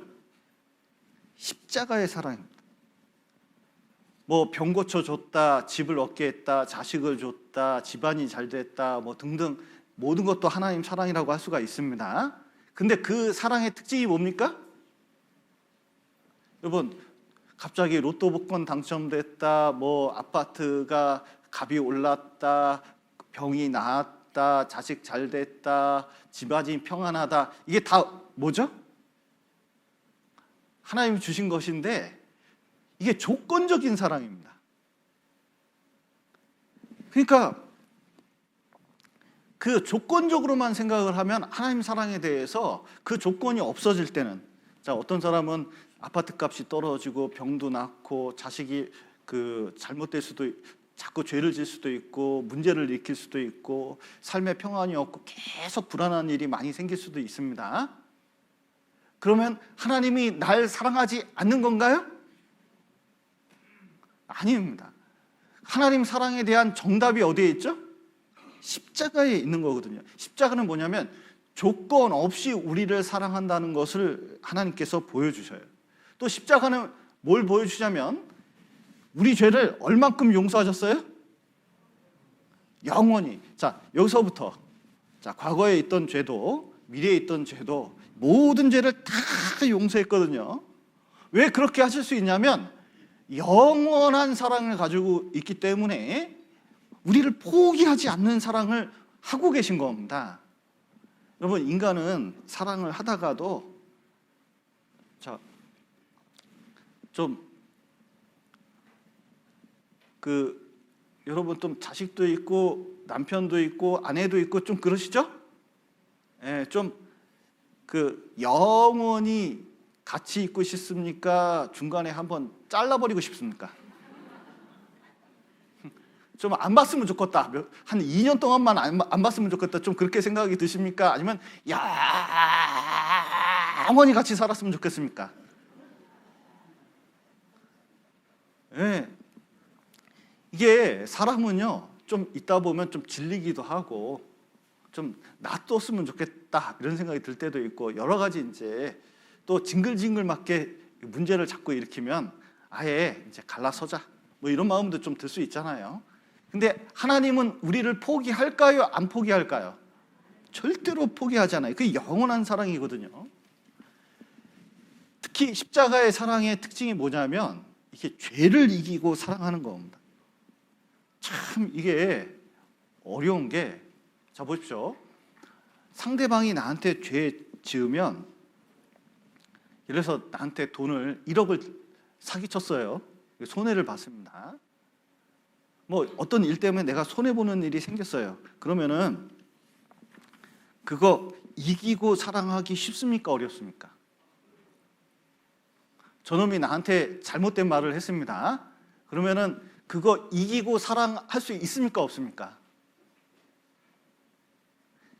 십자가의 사랑입니다. 뭐 병 고쳐줬다, 집을 얻게 했다, 자식을 줬다, 집안이 잘 됐다, 뭐 등등 모든 것도 하나님 사랑이라고 할 수가 있습니다. 근데 그 사랑의 특징이 뭡니까? 여러분, 갑자기 로또 복권 당첨됐다, 뭐 아파트가 값이 올랐다, 병이 나았다, 자식 잘 됐다, 집안이 평안하다, 이게 다 뭐죠? 하나님이 주신 것인데 이게 조건적인 사랑입니다. 그러니까 그 조건적으로만 생각을 하면 하나님 사랑에 대해서 그 조건이 없어질 때는, 자, 어떤 사람은 아파트 값이 떨어지고 병도 낳고 자식이 그 잘못될 수도 자꾸 죄를 질 수도 있고 문제를 일으킬 수도 있고 삶에 평안이 없고 계속 불안한 일이 많이 생길 수도 있습니다. 그러면 하나님이 날 사랑하지 않는 건가요? 아닙니다. 하나님 사랑에 대한 정답이 어디에 있죠? 십자가에 있는 거거든요. 십자가는 뭐냐면 조건 없이 우리를 사랑한다는 것을 하나님께서 보여주셔요. 또 십자가는 뭘 보여주냐면 우리 죄를 얼만큼 용서하셨어요? 영원히. 자, 여기서부터, 자, 과거에 있던 죄도 미래에 있던 죄도 모든 죄를 다 용서했거든요. 왜 그렇게 하실 수 있냐면 영원한 사랑을 가지고 있기 때문에 우리를 포기하지 않는 사랑을 하고 계신 겁니다. 여러분, 인간은 사랑을 하다가도 여러분 좀 자식도 있고 남편도 있고 아내도 있고 좀 그러시죠? 예, 영원히 같이 있고 싶습니까? 중간에 한번 잘라버리고 싶습니까? 좀 안 봤으면 좋겠다. 한 2년 동안만 안 봤으면 좋겠다. 좀 그렇게 생각이 드십니까? 아니면 영원히 같이 살았으면 좋겠습니까? 예. 이게 사람은요, 좀 있다 보면 좀 질리기도 하고 좀 놔뒀으면 좋겠다 이런 생각이 들 때도 있고, 여러 가지 이제 또 징글징글 맞게 문제를 자꾸 일으키면 아예 이제 갈라서자 뭐 이런 마음도 좀 들 수 있잖아요. 근데 하나님은 우리를 포기할까요? 안 포기할까요? 절대로 포기하지 않아요. 그게 영원한 사랑이거든요. 특히 십자가의 사랑의 특징이 뭐냐면 이게 죄를 이기고 사랑하는 겁니다. 참 이게 어려운 게, 자 보십시오. 상대방이 나한테 죄 지으면, 예를 들어서 나한테 돈을 1억을 사기쳤어요. 손해를 봤습니다. 뭐 어떤 일 때문에 내가 손해보는 일이 생겼어요. 그러면은 그거 이기고 사랑하기 쉽습니까? 어렵습니까? 저놈이 나한테 잘못된 말을 했습니다. 그러면은 그거 이기고 사랑할 수 있습니까? 없습니까?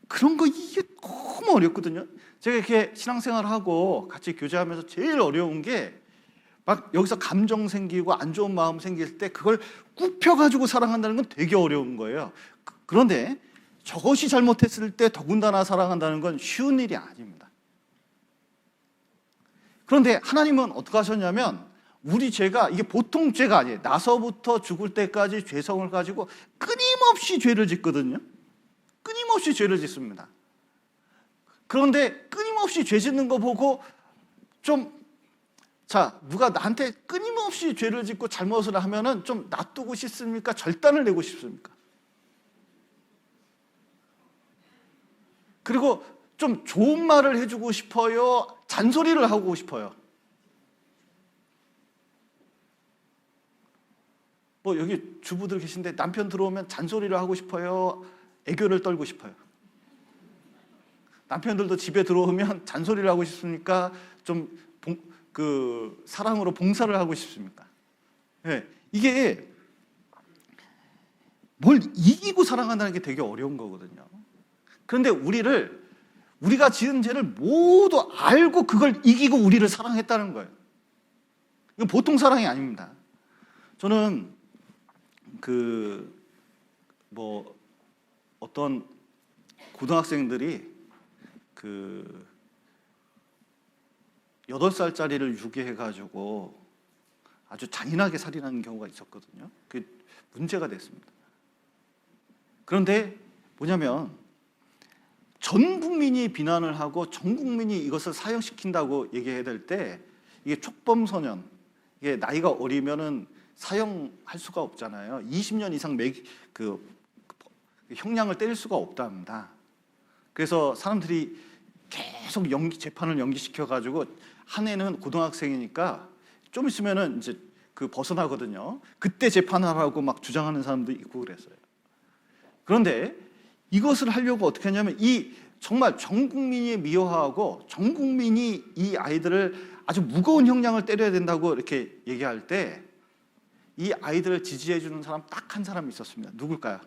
그런 거 이게 너무 어렵거든요. 제가 이렇게 신앙생활하고 같이 교제하면서 제일 어려운 게, 막 여기서 감정 생기고 안 좋은 마음 생길 때 그걸 굽혀가지고 사랑한다는 건 되게 어려운 거예요. 그런데 저것이 잘못했을 때 더군다나 사랑한다는 건 쉬운 일이 아닙니다. 그런데 하나님은 어떻게 하셨냐면, 우리 죄가 이게 보통 죄가 아니에요. 나서부터 죽을 때까지 죄성을 가지고 끊임없이 죄를 짓거든요. 끊임없이 죄를 짓습니다. 그런데 끊임없이 죄 짓는 거 보고 누가 나한테 끊임없이 죄를 짓고 잘못을 하면은 좀 놔두고 싶습니까? 절단을 내고 싶습니까? 그리고 좀 좋은 말을 해주고 싶어요? 잔소리를 하고 싶어요? 뭐 여기 주부들 계신데 남편 들어오면 잔소리를 하고 싶어요? 애교를 떨고 싶어요? 남편들도 집에 들어오면 잔소리를 하고 싶습니까? 사랑으로 봉사를 하고 싶습니까? 네, 이게 뭘 이기고 사랑한다는 게 되게 어려운 거거든요. 그런데 우리가 지은 죄를 모두 알고 그걸 이기고 우리를 사랑했다는 거예요. 이건 보통 사랑이 아닙니다. 저는 어떤 고등학생들이 8살짜리를 유기해가지고 아주 잔인하게 살인하는 경우가 있었거든요. 그게 문제가 됐습니다. 그런데 뭐냐면, 전 국민이 비난을 하고 전 국민이 이것을 사형시킨다고 얘기해야 될 때, 이게 촉범소년, 이게 나이가 어리면은 사형할 수가 없잖아요. 20년 이상 형량을 때릴 수가 없답니다. 그래서 사람들이 계속 재판을 연기시켜가지고, 한 해는 고등학생이니까 좀 있으면은 이제 벗어나거든요. 그때 재판하라고 막 주장하는 사람도 있고 그랬어요. 그런데 이것을 하려고 어떻게 하냐면, 정말 전 국민이 미워하고 전 국민이 이 아이들을 아주 무거운 형량을 때려야 된다고 이렇게 얘기할 때, 이 아이들을 지지해 주는 사람 딱 한 사람이 있었습니다. 누굴까요?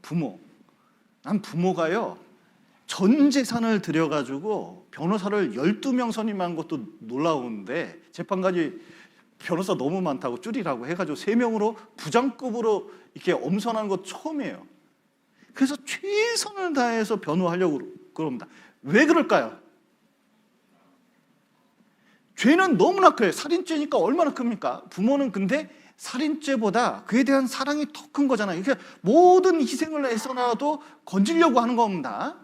부모. 난 부모가요, 전 재산을 들여가지고 변호사를 12명 선임한 것도 놀라운데, 재판까지 변호사 너무 많다고 줄이라고 해가지고 3명으로 부장급으로 이렇게 엄선하는 것 처음이에요. 그래서 최선을 다해서 변호하려고 그럽니다. 왜 그럴까요? 죄는 너무나 커요. 살인죄니까 얼마나 큽니까? 부모는 근데 살인죄보다 그에 대한 사랑이 더 큰 거잖아요. 그러니까 모든 희생을 해서라도 건지려고 하는 겁니다.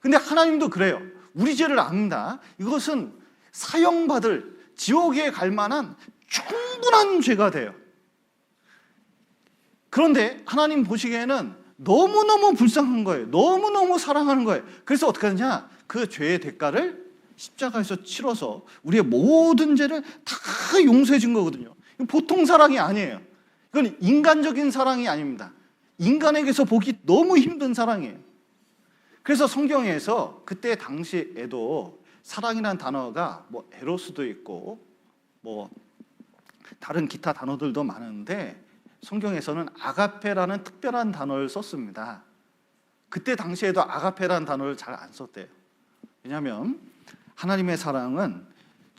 근데 하나님도 그래요. 우리 죄를 압니다. 이것은 사형받을, 지옥에 갈 만한 충분한 죄가 돼요. 그런데 하나님 보시기에는 너무너무 불쌍한 거예요. 너무너무 사랑하는 거예요. 그래서 어떻게 하느냐? 그 죄의 대가를 십자가에서 치러서 우리의 모든 죄를 다 용서해 준 거거든요. 보통 사랑이 아니에요. 이건 인간적인 사랑이 아닙니다. 인간에게서 보기 너무 힘든 사랑이에요. 그래서 성경에서 그때 당시에도 사랑이라는 단어가 뭐 에로스도 있고 뭐 다른 기타 단어들도 많은데 성경에서는 아가페라는 특별한 단어를 썼습니다. 그때 당시에도 아가페라는 단어를 잘 안 썼대요. 왜냐하면 하나님의 사랑은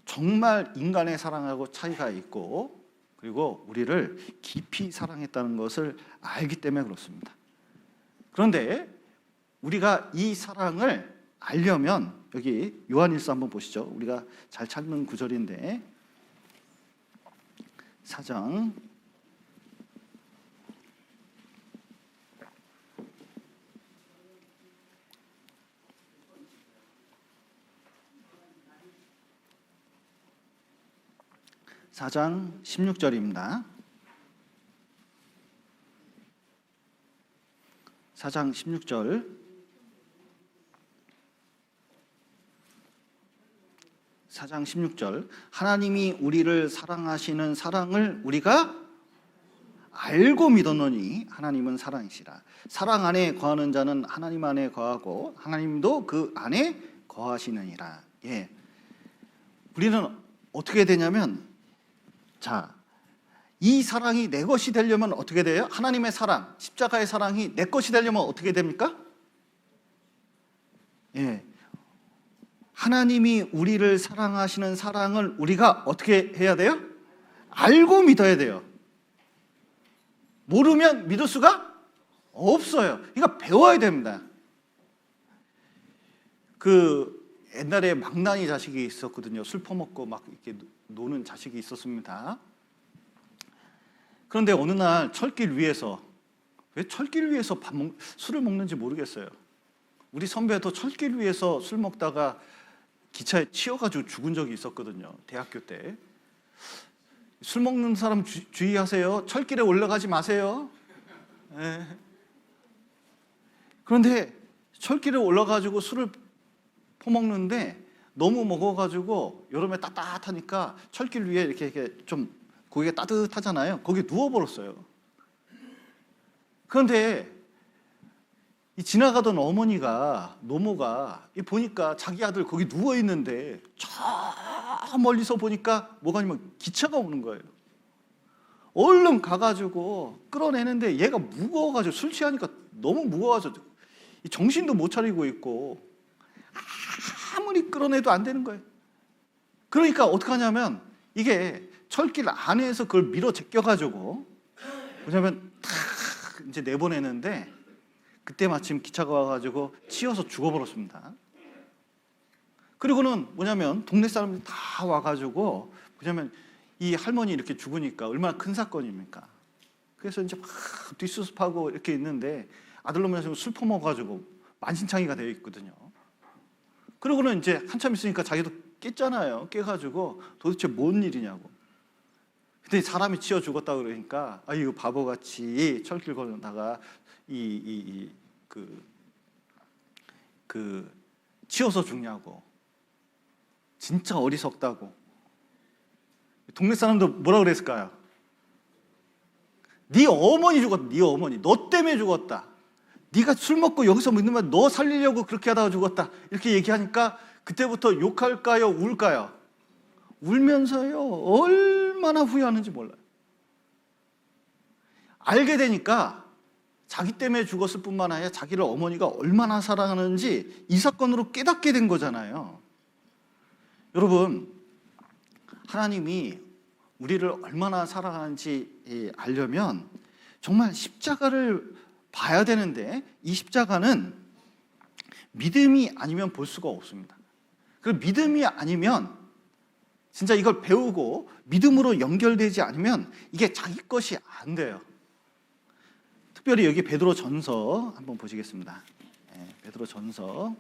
정말 인간의 사랑하고 차이가 있고, 그리고 우리를 깊이 사랑했다는 것을 알기 때문에 그렇습니다. 그런데 우리가 이 사랑을 알려면 여기 요한일서 한번 보시죠. 우리가 잘 찾는 구절인데 4장 16절입니다. 4장 16절. 하나님이 우리를 사랑하시는 사랑을 우리가 알고 믿었노니 하나님은 사랑이시라. 사랑 안에 거하는 자는 하나님 안에 거하고 하나님도 그 안에 거하시느니라. 예. 우리는 어떻게 되냐면, 자, 이 사랑이 내 것이 되려면 어떻게 돼요? 하나님의 사랑, 십자가의 사랑이 내 것이 되려면 어떻게 됩니까? 예. 하나님이 우리를 사랑하시는 사랑을 우리가 어떻게 해야 돼요? 알고 믿어야 돼요. 모르면 믿을 수가 없어요. 그러니까 배워야 됩니다. 옛날에 망나니 자식이 있었거든요. 술 퍼먹고 막 이렇게 노는 자식이 있었습니다. 그런데 어느 날 철길 위에서, 왜 철길 위에서 술을 먹는지 모르겠어요. 우리 선배도 철길 위에서 술 먹다가 기차에 치여가지고 죽은 적이 있었거든요. 대학교 때. 술 먹는 사람 주의하세요. 철길에 올라가지 마세요. 네. 그런데 철길에 올라가지고 술을 퍼먹는데 너무 먹어가지고 여름에 따뜻하니까 철길 위에 이렇게 좀 고기가 따뜻하잖아요. 거기 누워버렸어요. 그런데 이 지나가던 어머니가, 노모가 보니까 자기 아들 거기 누워있는데 저 멀리서 보니까 뭐가 아니면 기차가 오는 거예요. 얼른 가가지고 끌어내는데 얘가 무거워가지고, 술 취하니까 너무 무거워서 정신도 못 차리고 있고 아무리 끌어내도 안 되는 거예요. 그러니까 어떻게 하냐면 이게 철길 안에서 그걸 밀어 제껴가지고 뭐냐면 탁 이제 내보내는데, 그때 마침 기차가 와가지고 치여서 죽어버렸습니다. 그리고는 뭐냐면 동네 사람들이 다 와가지고 뭐냐면 이 할머니 이렇게 죽으니까 얼마나 큰 사건입니까? 그래서 이제 막 뒷수습하고 이렇게 있는데 아들놈이 술 퍼먹어가지고 만신창이가 되어 있거든요. 그러고는 이제 한참 있으니까 자기도 깼잖아요. 깨가지고 도대체 뭔 일이냐고. 근데 사람이 치여 죽었다 그러니까, 이거 바보같이 철길 걸다가 치여서 죽냐고. 진짜 어리석다고. 동네 사람도 뭐라 그랬을까요? 네 어머니 죽었다. 네 어머니. 너 때문에 죽었다. 네가 술 먹고 여기서 있는 말 너 살리려고 그렇게 하다가 죽었다. 이렇게 얘기하니까 그때부터 욕할까요? 울까요? 울면서요. 얼마나 후회하는지 몰라요. 알게 되니까 자기 때문에 죽었을 뿐만 아니라 자기를 어머니가 얼마나 사랑하는지 이 사건으로 깨닫게 된 거잖아요. 여러분, 하나님이 우리를 얼마나 사랑하는지 알려면 정말 십자가를 봐야 되는데, 이 십자가는 믿음이 아니면 볼 수가 없습니다. 그 믿음이 아니면, 진짜 이걸 배우고 믿음으로 연결되지 않으면 이게 자기 것이 안 돼요. 특별히 여기 베드로 전서 한번 보시겠습니다. 베드로 전서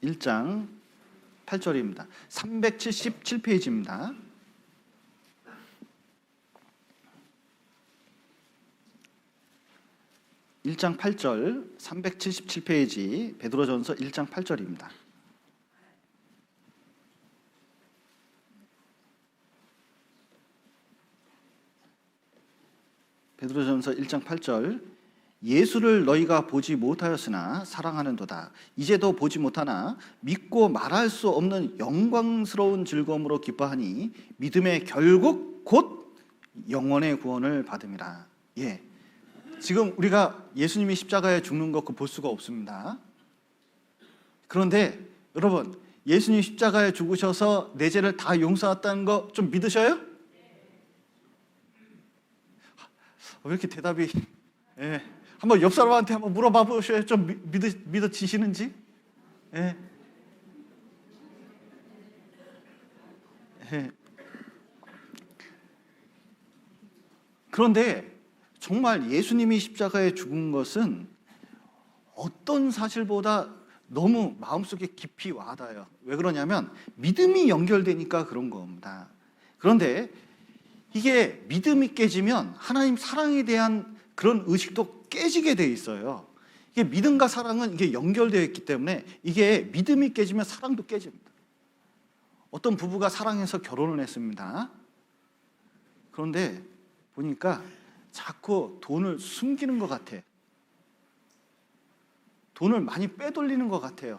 1장 8절입니다. 377페이지입니다. 1장 8절, 377페이지 베드로전서 1장 8절입니다. 베드로전서 1장 8절, 예수를 너희가 보지 못하였으나 사랑하는도다. 이제도 보지 못하나 믿고 말할 수 없는 영광스러운 즐거움으로 기뻐하니 믿음의 결국 곧 영원의 구원을 받음이라. 예, 지금 우리가 예수님이 십자가에 죽는 거 볼 수가 없습니다. 그런데 여러분, 예수님 십자가에 죽으셔서 내 죄를 다 용서했다는 거 좀 믿으셔요? 왜 이렇게 대답이 한번 옆 사람한테 한번 물어봐 보셔요. 좀 믿어지시는지. 그런데 정말 예수님이 십자가에 죽은 것은 어떤 사실보다 너무 마음속에 깊이 와닿아요. 왜 그러냐면 믿음이 연결되니까 그런 겁니다. 그런데 이게 믿음이 깨지면 하나님 사랑에 대한 그런 의식도 깨지게 돼 있어요. 이게 믿음과 사랑은 이게 연결되어 있기 때문에 이게 믿음이 깨지면 사랑도 깨집니다. 어떤 부부가 사랑해서 결혼을 했습니다. 그런데 보니까 자꾸 돈을 숨기는 것 같아. 돈을 많이 빼돌리는 것 같아요.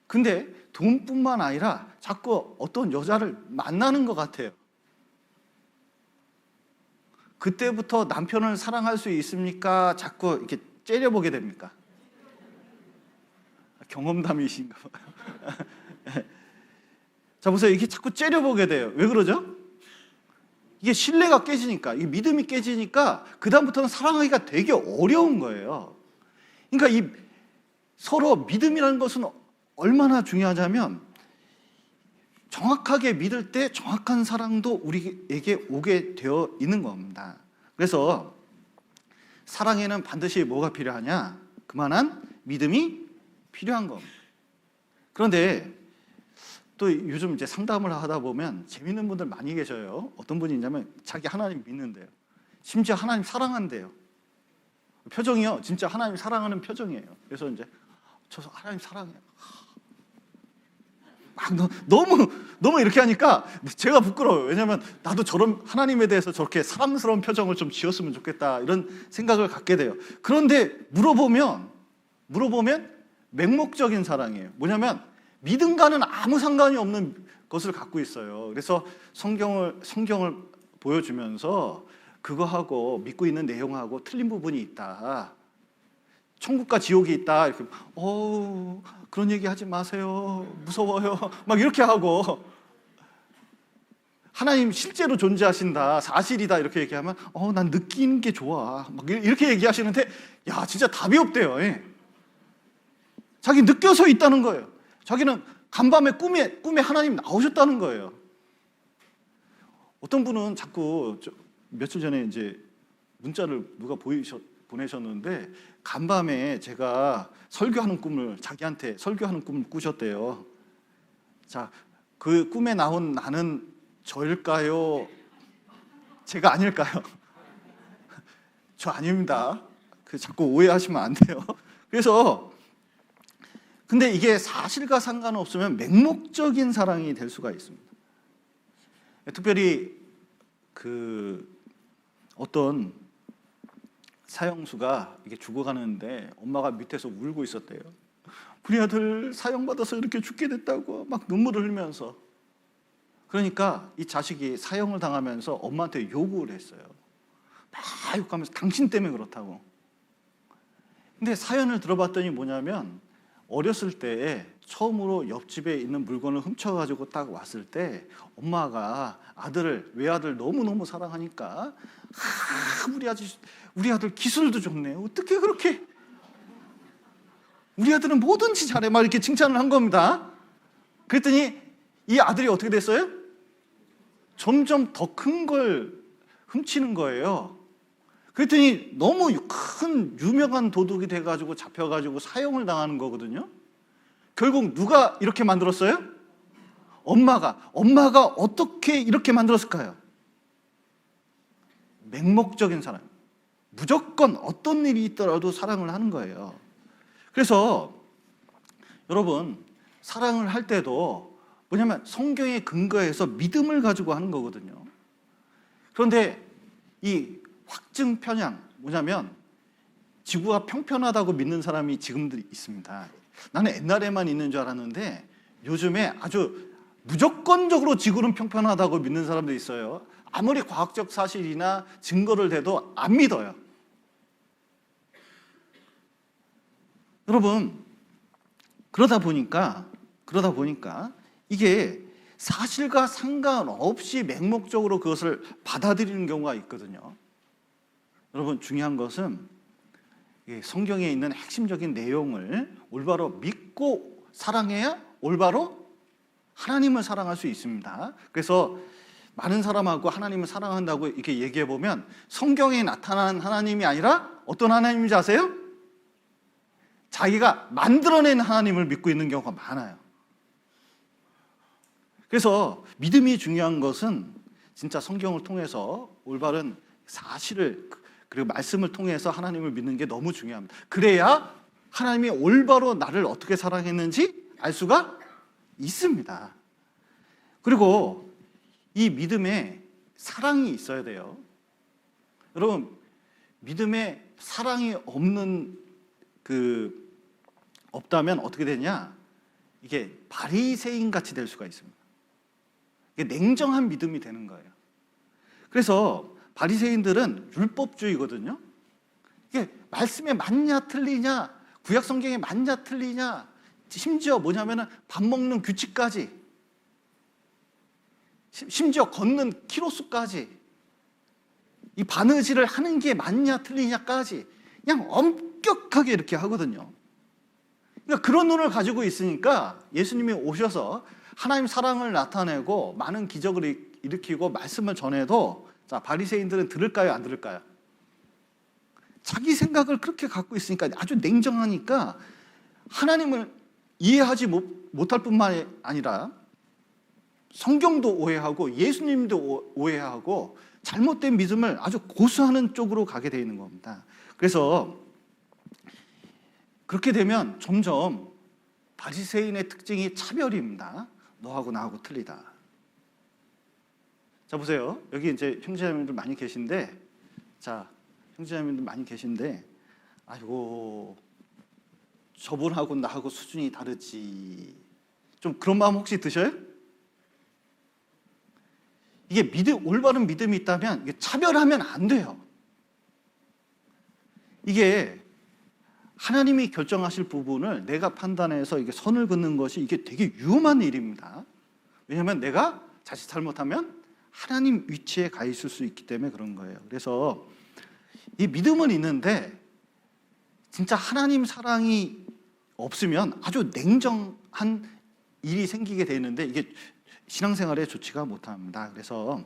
근데 돈뿐만 아니라 자꾸 어떤 여자를 만나는 것 같아요. 그때부터 남편을 사랑할 수 있습니까? 자꾸 이렇게 째려보게 됩니까? 경험담이신가 봐요. 자, 보세요. 이게 자꾸 째려보게 돼요. 왜 그러죠? 이게 신뢰가 깨지니까, 이 믿음이 깨지니까 그다음부터는 사랑하기가 되게 어려운 거예요. 그러니까 이 서로 믿음이라는 것은 얼마나 중요하냐면 정확하게 믿을 때 정확한 사랑도 우리에게 오게 되어 있는 겁니다. 그래서 사랑에는 반드시 뭐가 필요하냐? 그만한 믿음이 필요한 겁니다. 그런데 또 요즘 이제 상담을 하다 보면 재밌는 분들 많이 계셔요. 어떤 분이 있냐면 자기 하나님 믿는데요. 심지어 하나님 사랑한대요. 표정이요, 진짜 하나님 사랑하는 표정이에요. 그래서 이제 저 하나님 사랑해요. 막 너무 이렇게 하니까 제가 부끄러워요. 왜냐하면 나도 저런 하나님에 대해서 저렇게 사랑스러운 표정을 좀 지었으면 좋겠다 이런 생각을 갖게 돼요. 그런데 물어보면 맹목적인 사랑이에요. 뭐냐면 믿음과는 아무 상관이 없는 것을 갖고 있어요. 그래서 성경을 보여주면서 그거하고 믿고 있는 내용하고 틀린 부분이 있다. 천국과 지옥이 있다. 이렇게 그런 얘기 하지 마세요. 무서워요. 막 이렇게 하고 하나님 실제로 존재하신다. 사실이다. 이렇게 얘기하면 난 느끼는 게 좋아. 막 이렇게 얘기하시는데 야, 진짜 답이 없대요. 자기 느껴서 있다는 거예요. 자기는 간밤에 꿈에 하나님 나오셨다는 거예요. 어떤 분은 자꾸 며칠 전에 이제 문자를 누가 보내셨는데 간밤에 제가 자기한테 설교하는 꿈을 꾸셨대요. 자, 그 꿈에 나온 나는 저일까요? 제가 아닐까요? 저 아닙니다. 자꾸 오해하시면 안 돼요. 그래서 근데 이게 사실과 상관없으면 맹목적인 사랑이 될 수가 있습니다. 특별히 어떤 사형수가 이게 죽어가는데 엄마가 밑에서 울고 있었대요. 우리 아들 사형받아서 이렇게 죽게 됐다고 막 눈물을 흘리면서. 그러니까 이 자식이 사형을 당하면서 엄마한테 욕을 했어요. 막 욕하면서 당신 때문에 그렇다고. 근데 사연을 들어봤더니 뭐냐면 어렸을 때 처음으로 옆집에 있는 물건을 훔쳐가지고 딱 왔을 때 엄마가 외아들 너무너무 사랑하니까 우리 아들 기술도 좋네. 어떻게 그렇게 우리 아들은 뭐든지 잘해. 막 이렇게 칭찬을 한 겁니다. 그랬더니 이 아들이 어떻게 됐어요? 점점 더 큰 걸 훔치는 거예요. 그랬더니 너무 큰 유명한 도둑이 돼가지고 잡혀가지고 사형을 당하는 거거든요. 결국 누가 이렇게 만들었어요? 엄마가 어떻게 이렇게 만들었을까요? 맹목적인 사랑. 무조건 어떤 일이 있더라도 사랑을 하는 거예요. 그래서 여러분, 사랑을 할 때도 뭐냐면 성경에 근거해서 믿음을 가지고 하는 거거든요. 그런데 이 확증 편향, 뭐냐면 지구가 평평하다고 믿는 사람이 지금도 있습니다. 나는 옛날에만 있는 줄 알았는데 요즘에 아주 무조건적으로 지구는 평평하다고 믿는 사람도 있어요. 아무리 과학적 사실이나 증거를 대도 안 믿어요. 여러분, 그러다 보니까 이게 사실과 상관없이 맹목적으로 그것을 받아들이는 경우가 있거든요. 여러분, 중요한 것은 성경에 있는 핵심적인 내용을 올바로 믿고 사랑해야 올바로 하나님을 사랑할 수 있습니다. 그래서 많은 사람하고 하나님을 사랑한다고 이렇게 얘기해 보면 성경에 나타난 하나님이 아니라 어떤 하나님인지 아세요? 자기가 만들어낸 하나님을 믿고 있는 경우가 많아요. 그래서 믿음이 중요한 것은 진짜 성경을 통해서 올바른 사실을 그리고 말씀을 통해서 하나님을 믿는 게 너무 중요합니다. 그래야 하나님이 올바로 나를 어떻게 사랑했는지 알 수가 있습니다. 그리고 이 믿음에 사랑이 있어야 돼요. 여러분, 믿음에 사랑이 없다면 어떻게 되냐? 이게 바리새인 같이 될 수가 있습니다. 이게 냉정한 믿음이 되는 거예요. 그래서 바리새인들은 율법주의거든요. 이게 말씀에 맞냐 틀리냐, 구약 성경에 맞냐 틀리냐, 심지어 뭐냐면은 밥 먹는 규칙까지, 심지어 걷는 키로수까지, 이 바느질을 하는 게 맞냐 틀리냐까지 그냥 엄격하게 이렇게 하거든요. 그러니까 그런 눈을 가지고 있으니까 예수님이 오셔서 하나님 사랑을 나타내고 많은 기적을 일으키고 말씀을 전해도 자, 바리새인들은 들을까요, 안 들을까요? 자기 생각을 그렇게 갖고 있으니까 아주 냉정하니까 하나님을 이해하지 못할 뿐만 아니라 성경도 오해하고 예수님도 오해하고 잘못된 믿음을 아주 고수하는 쪽으로 가게 되어 있는 겁니다. 그래서 그렇게 되면 점점 바리새인의 특징이 차별입니다. 너하고 나하고 틀리다. 자, 보세요. 여기 이제 형제자매님들 많이 계신데, 아이고, 저분하고 나하고 수준이 다르지. 좀 그런 마음 혹시 드셔요? 이게 올바른 믿음이 있다면 이게 차별하면 안 돼요. 이게 하나님이 결정하실 부분을 내가 판단해서 이게 선을 긋는 것이 이게 되게 위험한 일입니다. 왜냐하면 내가 자칫 잘못하면 하나님 위치에 가 있을 수 있기 때문에 그런 거예요. 그래서 이 믿음은 있는데 진짜 하나님 사랑이 없으면 아주 냉정한 일이 생기게 되는데 이게 신앙생활에 좋지가 못합니다. 그래서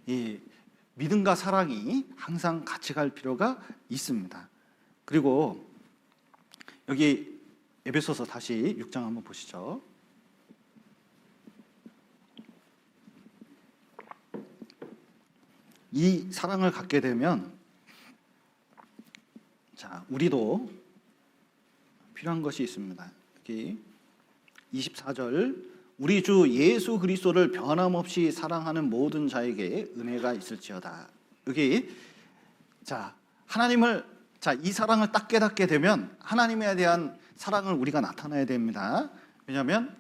이 믿음과 사랑이 항상 같이 갈 필요가 있습니다. 그리고 여기 에베소서 다시 6장 한번 보시죠. 이 사랑을 갖게 되면 자, 우리도 필요한 것이 있습니다. 여기 24절 우리 주 예수 그리스도를 변함없이 사랑하는 모든 자에게 은혜가 있을지어다. 여기 하나님을 이 사랑을 딱 깨닫게 되면 하나님에 대한 사랑을 우리가 나타내야 됩니다. 왜냐하면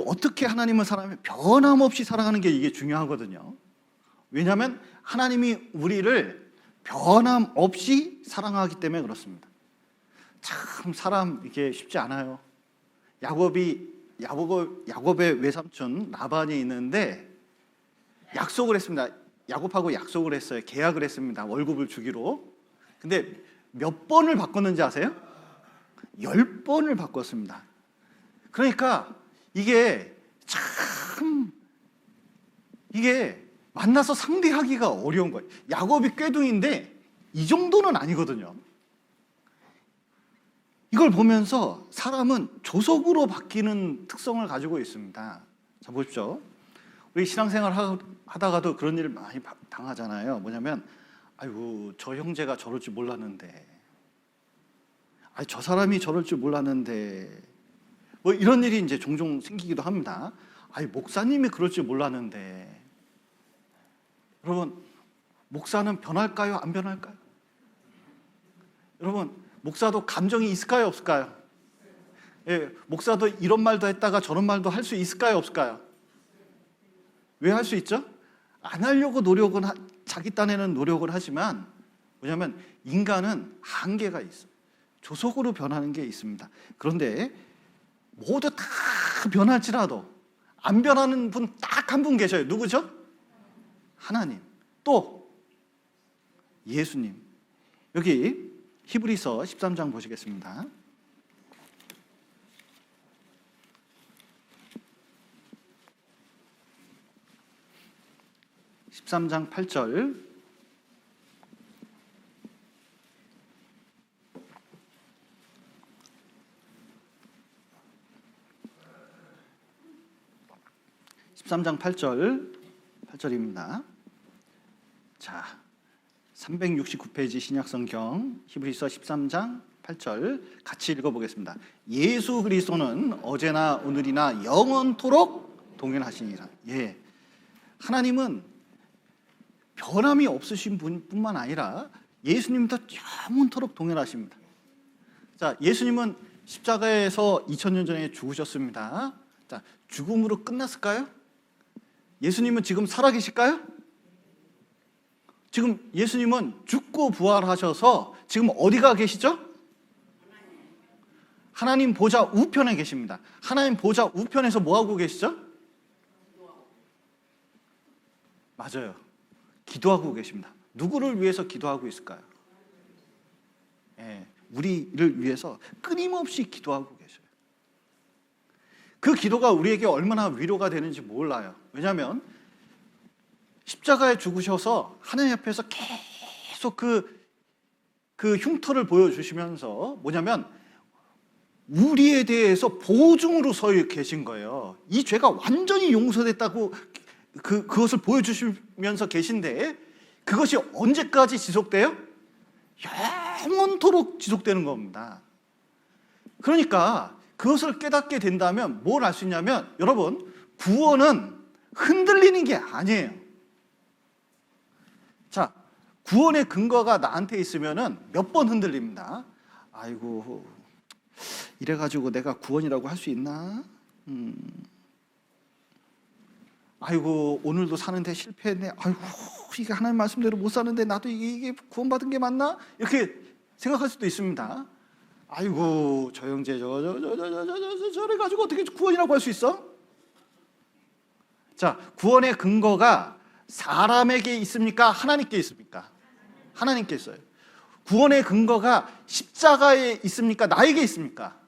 어떻게 하나님을 사랑하면 변함없이 사랑하는 게 이게 중요하거든요. 왜냐하면 하나님이 우리를 변함없이 사랑하기 때문에 그렇습니다. 참 사람 이게 쉽지 않아요. 야곱의 외삼촌 라반이 있는데 약속을 했습니다. 야곱하고 약속을 했어요. 계약을 했습니다. 월급을 주기로. 근데 몇 번을 바꿨는지 아세요? 10번을 바꿨습니다. 그러니까 이게 만나서 상대하기가 어려운 거예요. 야곱이 꾀둥인데 이 정도는 아니거든요. 이걸 보면서 사람은 조속으로 바뀌는 특성을 가지고 있습니다. 자, 보십시오. 우리 신앙생활 하다가도 그런 일 많이 당하잖아요. 뭐냐면, 아이고, 저 형제가 저럴 줄 몰랐는데, 저 사람이 저럴 줄 몰랐는데, 뭐 이런 일이 이제 종종 생기기도 합니다. 목사님이 그럴 줄 몰랐는데. 여러분, 목사는 변할까요? 안 변할까요? 여러분, 목사도 감정이 있을까요? 없을까요? 예, 목사도 이런 말도 했다가 저런 말도 할 수 있을까요? 없을까요? 왜 할 수 있죠? 안 하려고 자기 딴에는 노력을 하지만, 뭐냐면 인간은 한계가 있어요. 조속으로 변하는 게 있습니다. 그런데 모두 다 변할지라도 안 변하는 분 딱 한 분 계셔요. 누구죠? 하나님. 또 예수님. 여기 히브리서 13장 보시겠습니다. 13장 8절. (13장 8절입니다) 자, 369페이지 신약성경 히브리서 13장 8절 같이 읽어보겠습니다. 예수 그리스도는 어제나 오늘이나 영원토록 동일하시니라. 예, 하나님은 변함이 없으신 분뿐만 아니라 예수님도 영원토록 동일하십니다. 자, 예수님은 십자가에서 2000년 전에 죽으셨습니다. 자, 죽음으로 끝났을까요? 예수님은 지금 살아계실까요? 지금 예수님은 죽고 부활하셔서 지금 어디가 계시죠? 하나님 보좌 우편에 계십니다. 하나님 보좌 우편에서 뭐하고 계시죠? 맞아요. 기도하고 계십니다. 누구를 위해서 기도하고 있을까요? 예, 우리를 위해서 끊임없이 기도하고 계셔요. 그 기도가 우리에게 얼마나 위로가 되는지 몰라요. 왜냐하면 십자가에 죽으셔서 하나님 앞에서 계속 그 흉터를 보여주시면서 뭐냐면 우리에 대해서 보증으로 서 계신 거예요. 이 죄가 완전히 용서됐다고 그것을 보여주시면서 계신데, 그것이 언제까지 지속돼요? 영원토록 지속되는 겁니다. 그러니까 그것을 깨닫게 된다면 뭘 알 수 있냐면, 여러분, 구원은 흔들리는 게 아니에요. 자, 구원의 근거가 나한테 있으면은 몇 번 흔들립니다. 아이고, 이래가지고 내가 구원이라고 할 수 있나? 아이고, 오늘도 사는데 실패했네. 아이고, 이게 하나님 말씀대로 못 사는데 나도 이게 구원받은 게 맞나? 이렇게 생각할 수도 있습니다. 아이고, 저 형제 저래 가지고 어떻게 구원이라고 할 수 있어? 자, 구원의 근거가 사람에게 있습니까? 하나님께 있습니까? 하나님께 있어요. 구원의 근거가 십자가에 있습니까? 나에게 있습니까?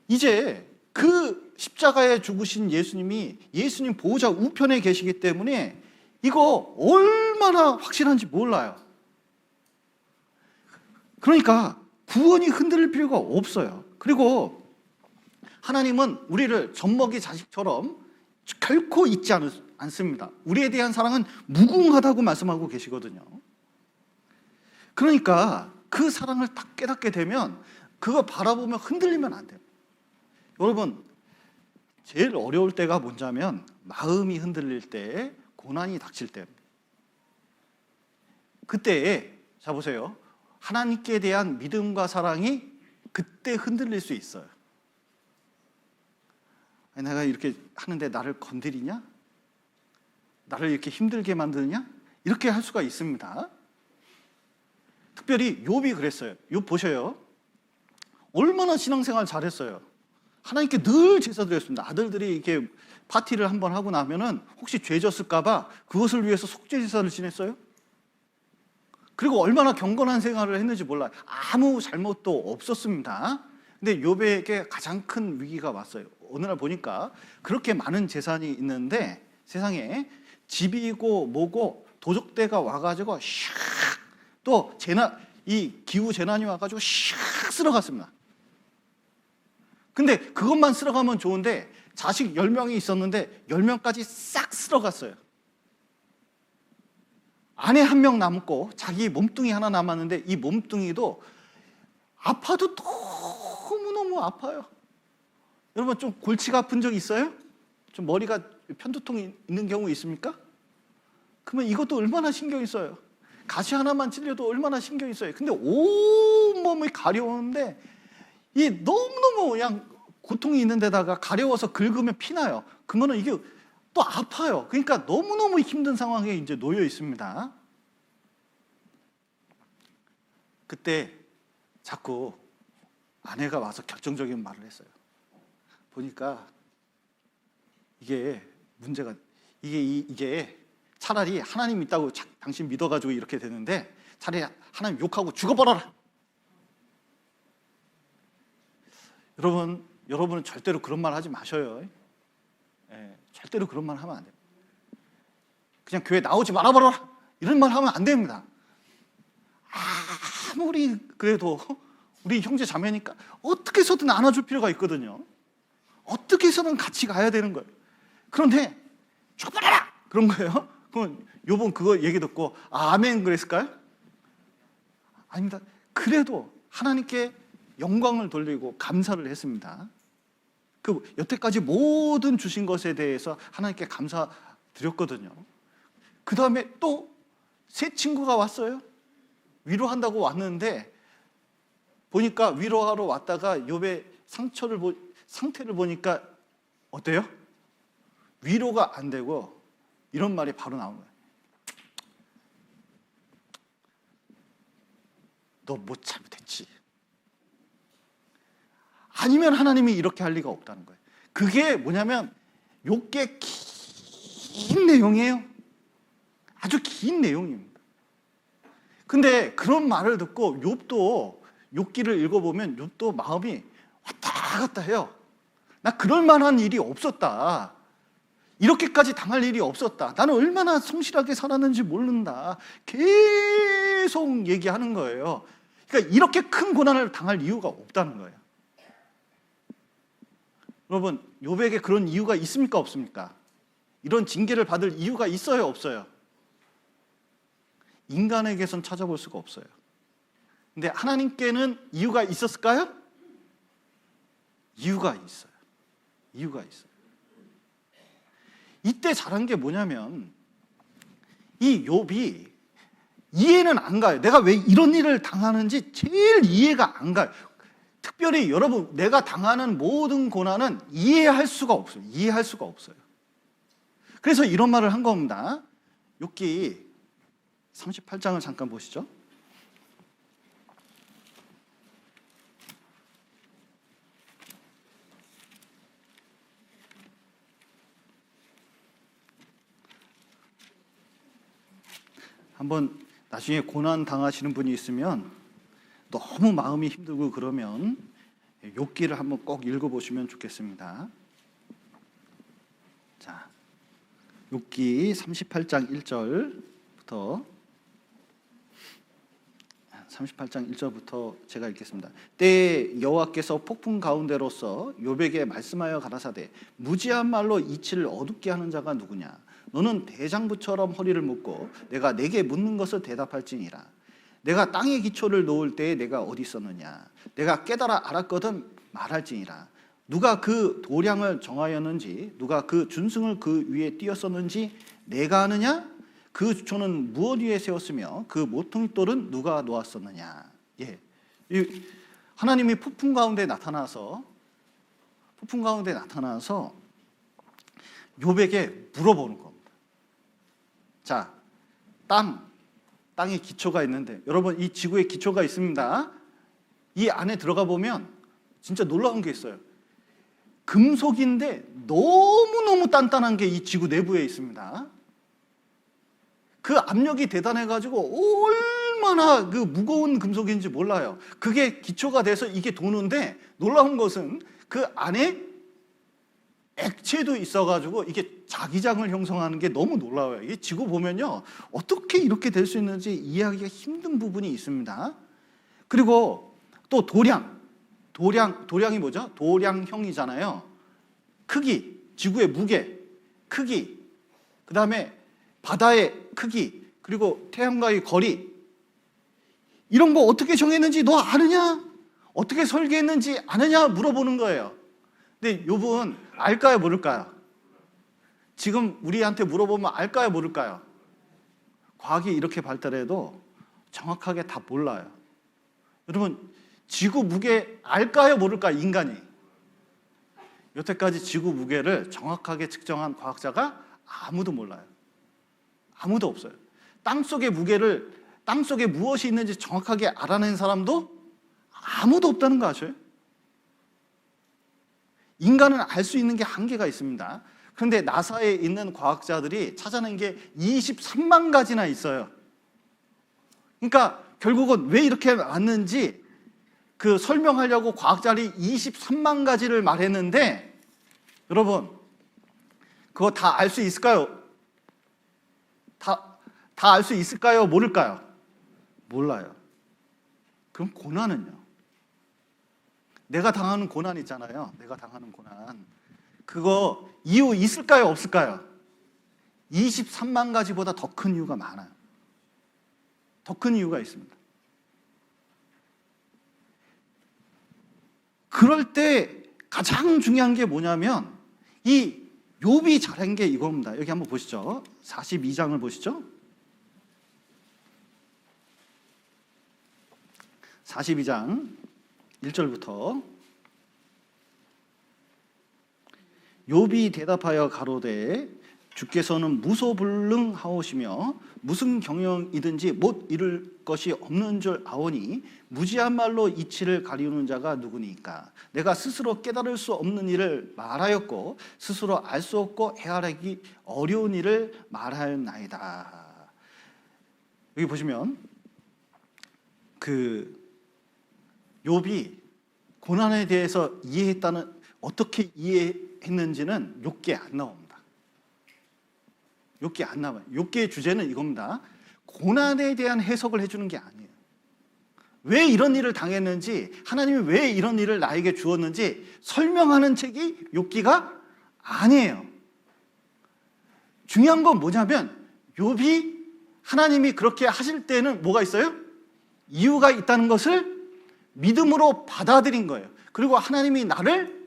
이제 그 십자가에 죽으신 예수님이 예수님 보호자 우편에 계시기 때문에 이거 얼마나 확실한지 몰라요. 그러니까 구원이 흔들릴 필요가 없어요. 그리고 하나님은 우리를 젖먹이 자식처럼 결코 잊지 않습니다. 우리에 대한 사랑은 무궁하다고 말씀하고 계시거든요. 그러니까 그 사랑을 딱 깨닫게 되면 그거 바라보며 흔들리면 안 돼요. 여러분, 제일 어려울 때가 뭔지하면 마음이 흔들릴 때, 고난이 닥칠 때, 그때 자 보세요. 하나님께 대한 믿음과 사랑이 그때 흔들릴 수 있어요. 내가 이렇게 하는데 나를 건드리냐? 나를 이렇게 힘들게 만드냐? 이렇게 할 수가 있습니다. 특별히 욥이 그랬어요. 욥 보셔요. 얼마나 신앙생활 잘했어요. 하나님께 늘 제사 드렸습니다. 아들들이 이렇게 파티를 한번 하고 나면은 혹시 죄 졌을까봐 그것을 위해서 속죄 제사를 지냈어요. 그리고 얼마나 경건한 생활을 했는지 몰라요. 아무 잘못도 없었습니다. 근데 욥에게 가장 큰 위기가 왔어요. 어느 날 보니까 그렇게 많은 재산이 있는데 세상에 집이고 뭐고 도적대가 와가지고 샥 또 이 기후 재난이 와가지고 샥 쓸어갔습니다. 근데 그것만 쓸어가면 좋은데 자식 10명이 있었는데 10명까지 싹 쓸어갔어요. 아내 1명 남고 자기 몸뚱이 하나 남았는데 이 몸뚱이도 아파도 너무너무 아파요. 여러분 좀 골치가 아픈 적 있어요? 좀 머리가 편두통이 있는 경우 있습니까? 그러면 이것도 얼마나 신경이 써요. 가시 하나만 찔려도 얼마나 신경이 써요. 근데 온몸이 가려우는데 이 너무너무 그냥 고통이 있는 데다가 가려워서 긁으면 피나요. 그러면 이게 또 아파요. 그러니까 너무너무 힘든 상황에 이제 놓여 있습니다. 그때 자꾸 아내가 와서 결정적인 말을 했어요. 보니까 이게 문제가 이게 차라리 하나님 있다고 당신 믿어가지고 이렇게 되는데 차라리 하나님 욕하고 죽어버려라. 여러분은 절대로 그런 말 하지 마셔요. 절대로 그런 말 하면 안 돼요. 그냥 교회 나오지 말아버려라 이런 말 하면 안 됩니다. 아무리 그래도 우리 형제 자매니까 어떻게 해서든 안아줄 필요가 있거든요. 어떻게 해서든 같이 가야 되는 거예요. 그런데 죽어버려라 그런 거예요. 그럼 요번 그거 얘기 듣고 아멘 그랬을까요? 아닙니다. 그래도 하나님께 영광을 돌리고 감사를 했습니다. 그 여태까지 모든 주신 것에 대해서 하나님께 감사드렸거든요. 그 다음에 또 새 친구가 왔어요. 위로한다고 왔는데 보니까 위로하러 왔다가 욥의 상태를 보니까 어때요? 위로가 안 되고 이런 말이 바로 나온 거예요. 너 못 잘못했지. 아니면 하나님이 이렇게 할 리가 없다는 거예요. 그게 뭐냐면 욥기의 긴 내용이에요. 아주 긴 내용입니다. 근데 그런 말을 듣고 욥기를 읽어보면 욥도 마음이 왔다 갔다 해요. 나 그럴 만한 일이 없었다. 이렇게까지 당할 일이 없었다. 나는 얼마나 성실하게 살았는지 모른다. 계속 얘기하는 거예요. 그러니까 이렇게 큰 고난을 당할 이유가 없다는 거예요. 여러분, 욥에게 그런 이유가 있습니까? 없습니까? 이런 징계를 받을 이유가 있어요? 없어요? 인간에게선 찾아볼 수가 없어요. 근데 하나님께는 이유가 있었을까요? 이유가 있어요. 이유가 있어요. 이때 잘한 게 뭐냐면 이 욥이 이해는 안 가요. 내가 왜 이런 일을 당하는지 제일 이해가 안 가요. 특별히 여러분, 내가 당하는 모든 고난은 이해할 수가 없어요. 이해할 수가 없어요. 그래서 이런 말을 한 겁니다. 욥기 38장을 잠깐 보시죠. 한번 나중에 고난 당하시는 분이 있으면 너무 마음이 힘들고 그러면 욥기를 한번 꼭 읽어보시면 좋겠습니다. 자, 욥기 38장 1절부터 38장 1절부터 제가 읽겠습니다. 때에 여호와께서 폭풍 가운데로서 욥에게 말씀하여 가라사대 무지한 말로 이치를 어둡게 하는 자가 누구냐? 너는 대장부처럼 허리를 묶고 내가 내게 묻는 것을 대답할지니라. 내가 땅에 기초를 놓을 때에 내가 어디 있었느냐? 내가 깨달아 알았거든 말할지니라. 누가 그 도량을 정하였는지 누가 그 준승을 그 위에 띄었었는지 내가 아느냐? 그 주초는 무엇 위에 세웠으며 그 모퉁이 돌은 누가 놓았었느냐? 예, 하나님이 폭풍 가운데 나타나서 욥에게 물어보는 겁니다. 자, 땅에 기초가 있는데 여러분 이 지구에 기초가 있습니다. 이 안에 들어가 보면 진짜 놀라운 게 있어요. 금속인데 너무너무 단단한 게 이 지구 내부에 있습니다. 그 압력이 대단해가지고 얼마나 그 무거운 금속인지 몰라요. 그게 기초가 돼서 이게 도는데 놀라운 것은 그 안에 액체도 있어가지고 이게 자기장을 형성하는 게 너무 놀라워요. 이게 지구 보면요, 어떻게 이렇게 될 수 있는지 이해하기가 힘든 부분이 있습니다. 그리고 또 도량이 뭐죠? 도량형이잖아요. 크기, 지구의 무게, 크기, 그 다음에 바다의 크기, 그리고 태양과의 거리, 이런 거 어떻게 정했는지 너 아느냐? 어떻게 설계했는지 아느냐? 물어보는 거예요. 근데 욥은 알까요, 모를까요? 지금 우리한테 물어보면 알까요, 모를까요? 과학이 이렇게 발달해도 정확하게 다 몰라요. 여러분, 지구 무게 알까요, 모를까요, 인간이? 여태까지 지구 무게를 정확하게 측정한 과학자가 아무도 몰라요. 아무도 없어요. 땅속의 무게를, 땅속에 무엇이 있는지 정확하게 알아낸 사람도 아무도 없다는 거 아셔요? 인간은 알 수 있는 게 한계가 있습니다. 그런데 나사에 있는 과학자들이 찾아낸 게 23만 가지나 있어요. 그러니까 결국은 왜 이렇게 많은지 그 설명하려고 과학자들이 23만 가지를 말했는데, 여러분, 그거 다 알 수 있을까요? 다 알 수 있을까요? 모를까요? 몰라요. 그럼 고난은요? 내가 당하는 고난 있잖아요. 내가 당하는 고난. 그거 이유 있을까요? 없을까요? 23만 가지보다 더 큰 이유가 많아요. 더 큰 이유가 있습니다. 그럴 때 가장 중요한 게 뭐냐면 이 욥이 잘한 게 이겁니다. 여기 한번 보시죠. 42장을 보시죠. 42장 1절부터 욥이 대답하여 가로되 주께서는 무소불능하오시며 무슨 경영이든지 못 이룰 것이 없는 줄 아오니 무지한 말로 이치를 가리우는 자가 누구니까? 내가 스스로 깨달을 수 없는 일을 말하였고 스스로 알 수 없고 헤아리기 어려운 일을 말하였나이다. 여기 보시면 그 욥이 고난에 대해서 어떻게 이해했는지는 욥기에 안 나옵니다. 욥기에 안 나와요. 욥기의 주제는 이겁니다. 고난에 대한 해석을 해주는 게 아니에요. 왜 이런 일을 당했는지, 하나님이 왜 이런 일을 나에게 주었는지 설명하는 책이 욥기가 아니에요. 중요한 건 뭐냐면 욥이 하나님이 그렇게 하실 때는 뭐가 있어요? 이유가 있다는 것을 믿음으로 받아들인 거예요. 그리고 하나님이 나를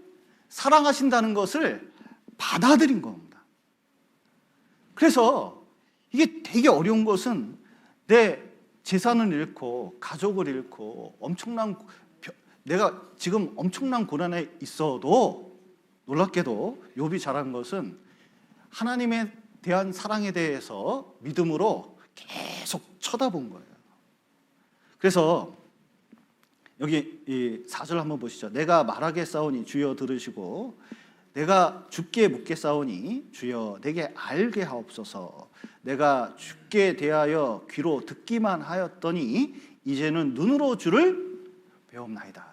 사랑하신다는 것을 받아들인 겁니다. 그래서 이게 되게 어려운 것은 내 재산을 잃고 가족을 잃고 내가 지금 엄청난 고난에 있어도 놀랍게도 욥이 잘한 것은 하나님에 대한 사랑에 대해서 믿음으로 계속 쳐다본 거예요. 그래서 여기 이 4절 한번 보시죠. 내가 말하겠사오니 주여 들으시고 내가 주께 묻겠사오니 주여 내게 알게 하옵소서. 내가 주께 대하여 귀로 듣기만 하였더니 이제는 눈으로 주를 배웁나이다.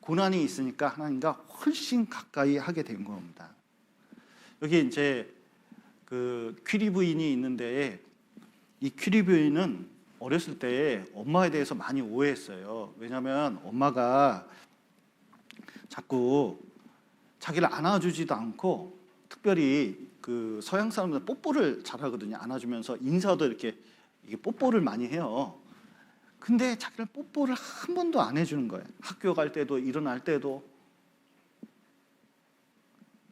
고난이 있으니까 하나님과 훨씬 가까이 하게 된 겁니다. 여기 이제 그 퀴리 부인이 있는데 이 퀴리 부인은 어렸을 때 엄마에 대해서 많이 오해했어요. 왜냐하면 엄마가 자꾸 자기를 안아주지도 않고, 특별히 그 서양 사람들 뽀뽀를 잘하거든요. 안아주면서 인사도 이렇게 뽀뽀를 많이 해요. 근데 자기를 뽀뽀를 한 번도 안 해주는 거예요. 학교 갈 때도 일어날 때도.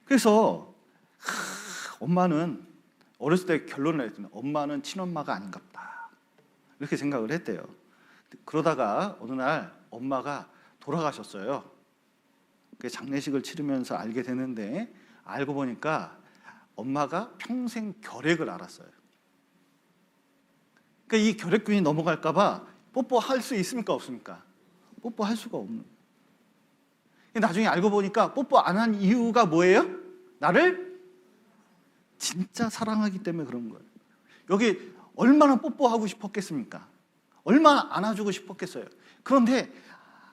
그래서 엄마는 어렸을 때 결론을 냈더니 엄마는 친엄마가 아닌갑다. 이렇게 생각을 했대요. 그러다가 어느 날 엄마가 돌아가셨어요. 장례식을 치르면서 알게 되는데, 알고 보니까 엄마가 평생 결핵을 앓았어요. 그러니까 이 결핵균이 넘어갈까 봐 뽀뽀할 수 있습니까, 없습니까? 뽀뽀할 수가 없는. 나중에 알고 보니까 뽀뽀 안 한 이유가 뭐예요? 나를 진짜 사랑하기 때문에 그런 거예요. 여기 얼마나 뽀뽀하고 싶었겠습니까? 얼마나 안아주고 싶었겠어요. 그런데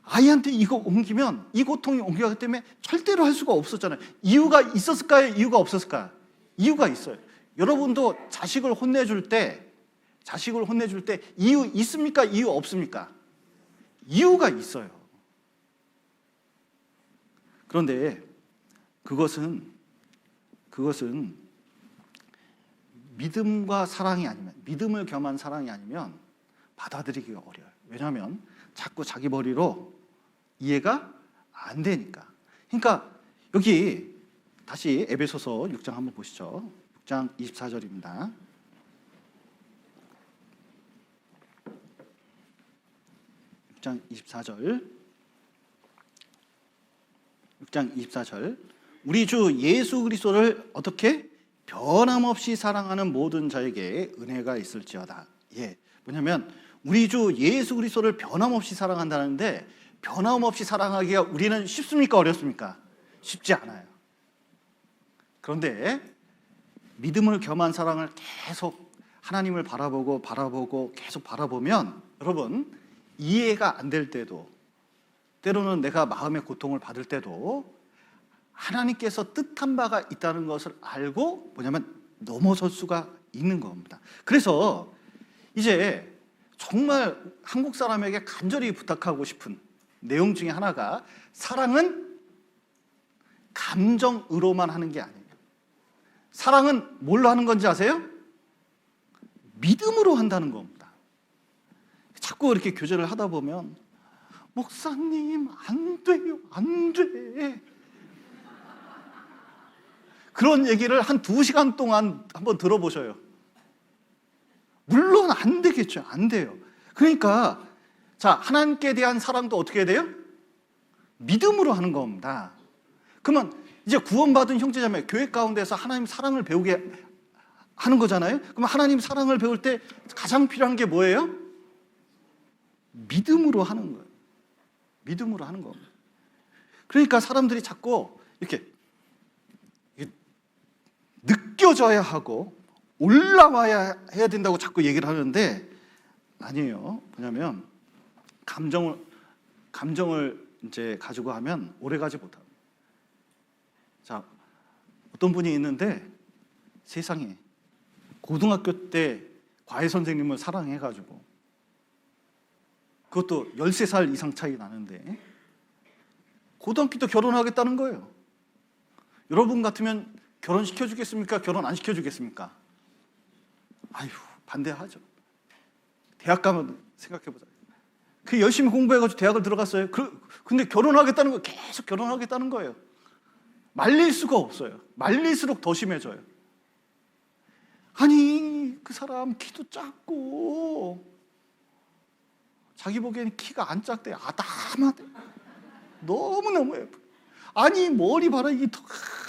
아이한테 이거 옮기면 이 고통이 옮겨가기 때문에 절대로 할 수가 없었잖아요. 이유가 있었을까요? 이유가 없었을까요? 이유가 있어요. 여러분도 자식을 혼내줄 때 이유 있습니까? 이유 없습니까? 이유가 있어요. 그런데 그것은 믿음과 사랑이 아니면, 믿음을 겸한 사랑이 아니면 받아들이기가 어려워요. 왜냐하면 자꾸 자기 머리로 이해가 안 되니까. 그러니까 여기 다시 에베소서 6장 한번 보시죠. 6장 24절입니다. 6장 24절. 우리 주 예수 그리스도를 어떻게 변함없이 사랑하는 모든 자에게 은혜가 있을지어다. 뭐냐면 우리 주 예수 그리스도를 변함없이 사랑한다는데, 변함없이 사랑하기가 우리는 쉽습니까? 어렵습니까? 쉽지 않아요. 그런데 믿음을 겸한 사랑을 계속 하나님을 바라보고 계속 바라보면, 여러분, 이해가 안 될 때도, 때로는 내가 마음의 고통을 받을 때도 하나님께서 뜻한 바가 있다는 것을 알고 넘어설 수가 있는 겁니다. 그래서 이제 정말 한국 사람에게 간절히 부탁하고 싶은 내용 중에 하나가, 사랑은 감정으로만 하는 게 아니에요. 사랑은 뭘로 하는 건지 아세요? 믿음으로 한다는 겁니다. 자꾸 이렇게 교제를 하다 보면, 목사님 안 돼요, 안 돼. 그런 얘기를 한 2시간 동안 한번 들어보셔요. 물론 안 되겠죠. 안 돼요. 그러니까 자, 하나님께 대한 사랑도 어떻게 해야 돼요? 믿음으로 하는 겁니다. 그러면 이제 구원받은 형제자매, 교회 가운데서 하나님 사랑을 배우게 하는 거잖아요. 그럼 하나님 사랑을 배울 때 가장 필요한 게 뭐예요? 믿음으로 하는 거예요. 믿음으로 하는 겁니다. 그러니까 사람들이 자꾸 이렇게 느껴져야 하고 올라와야 해야 된다고 자꾸 얘기를 하는데, 아니에요. 뭐냐면 감정을 이제 가지고 하면 오래 가지 못합니다. 자, 어떤 분이 있는데 세상에 고등학교 때 과외 선생님을 사랑해가지고, 그것도 13살 이상 차이 나는데 고등학교 때 결혼하겠다는 거예요. 여러분 같으면 결혼시켜주겠습니까? 결혼 안 시켜주겠습니까? 아유, 반대하죠. 대학 가면 생각해보자. 그 열심히 공부해가지고 대학을 들어갔어요. 근데 결혼하겠다는 거, 계속 결혼하겠다는 거예요. 말릴 수가 없어요. 말릴수록 더 심해져요. 아니, 그 사람 키도 작고 자기 보기에는 키가 안 작대. 아담하대. 너무너무 예뻐. 아니, 머리 봐라. 이게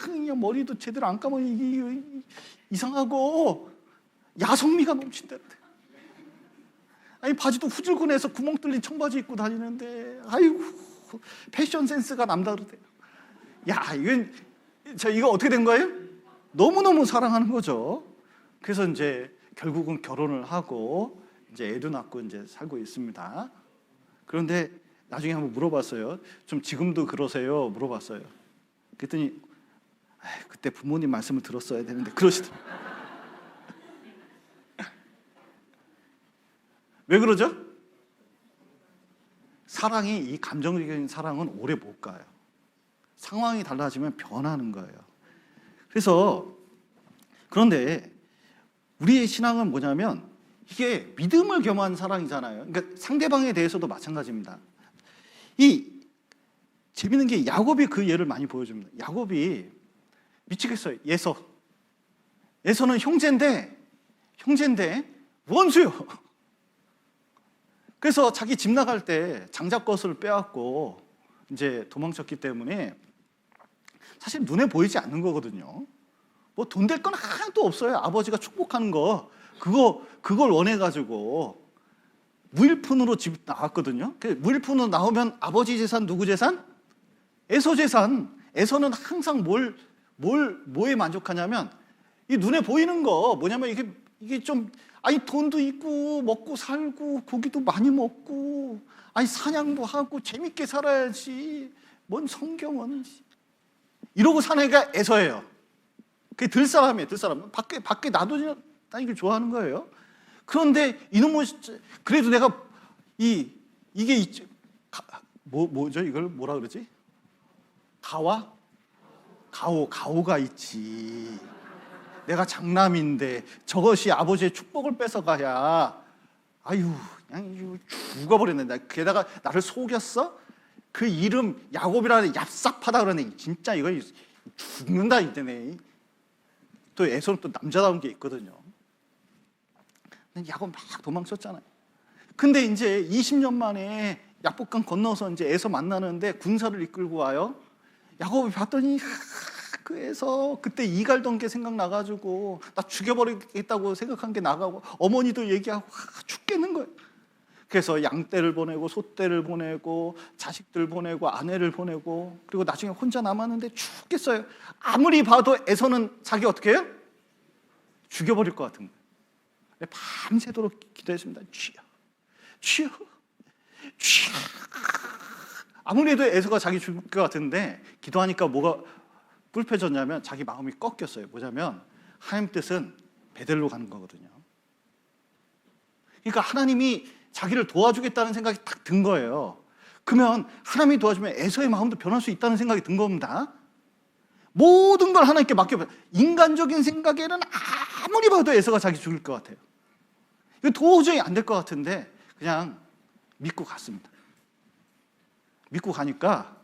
그냥 머리도 제대로 안 감으면 이게 이상하고 야성미가 넘친다는데. 아니, 바지도 후줄근해서 구멍 뚫린 청바지 입고 다니는데, 아이고, 패션 센스가 남다르대요. 야, 이거 어떻게 된 거예요? 너무너무 사랑하는 거죠. 그래서 이제 결국은 결혼을 하고 이제 애도 낳고 이제 살고 있습니다. 그런데 나중에 한번 물어봤어요. 좀 지금도 그러세요? 물어봤어요. 그랬더니 그때 부모님 말씀을 들었어야 되는데 그러시더라고요. 왜 그러죠? 사랑이, 이 감정적인 사랑은 오래 못 가요. 상황이 달라지면 변하는 거예요. 그런데 우리의 신앙은 뭐냐면 이게 믿음을 겸한 사랑이잖아요. 그러니까 상대방에 대해서도 마찬가지입니다. 재밌는 게 야곱이 그 예를 많이 보여줍니다. 야곱이 미치겠어요. 에서는 형제인데 원수요. 그래서 자기 집 나갈 때 장자것을 빼앗고 이제 도망쳤기 때문에 사실 눈에 보이지 않는 거거든요. 뭐 돈 될 건 하나도 없어요. 아버지가 축복하는 거 그걸 원해가지고 무일푼으로 집 나왔거든요. 무일푼으로 나오면 아버지 재산 누구 재산? 에서 재산. 에서는 항상 뭐에 만족하냐면 이 눈에 보이는 거, 뭐냐면 이게 이게 좀 돈도 있고 먹고 살고 고기도 많이 먹고 사냥도 하고 재밌게 살아야지. 뭔 성경은 이러고 사는 애가 에서예요. 그게 들사람이에요. 들사람. 밖에 놔두다니길 좋아하는 거예요. 그런데 이놈은 그래도 내가 이게 있죠. 뭐죠? 이걸 뭐라 그러지? 가오가 있지. 내가 장남인데 저것이 아버지의 축복을 뺏어가야 그냥 죽어버렸네. 게다가 나를 속였어? 그 이름 야곱이라는 얍삽하다 그러네. 진짜 이거 죽는다 이때네. 또 에서는 또 남자다운 게 있거든요. 야곱 막 도망쳤잖아요. 근데 이제 20년 만에 야복강 건너서 이제 에서 만나는데 군사를 이끌고 와요. 야곱이 봤더니 그 에서 그때 이 갈던 게 생각나가지고 나 죽여버리겠다고 생각한 게 나가고 어머니도 얘기하고 죽겠는 거예요. 그래서 양떼를 보내고 소떼를 보내고 자식들 보내고 아내를 보내고 그리고 나중에 혼자 남았는데 죽겠어요. 아무리 봐도 에서는 자기 어떻게 해요? 죽여버릴 것 같은 거예요. 밤새도록 기도했습니다. 주여. 아무리 해도 에서가 자기 죽을 것 같은데 기도하니까 뭐가 불편해졌냐면 자기 마음이 꺾였어요. 뭐냐면 하나님 뜻은 베델로 가는 거거든요. 그러니까 하나님이 자기를 도와주겠다는 생각이 딱 든 거예요. 그러면 하나님이 도와주면 에서의 마음도 변할 수 있다는 생각이 든 겁니다. 모든 걸 하나님께 맡겨봐요. 인간적인 생각에는 아무리 봐도 에서가 자기 죽일 것 같아요. 이거 도저히 안 될 것 같은데 그냥 믿고 갔습니다. 믿고 가니까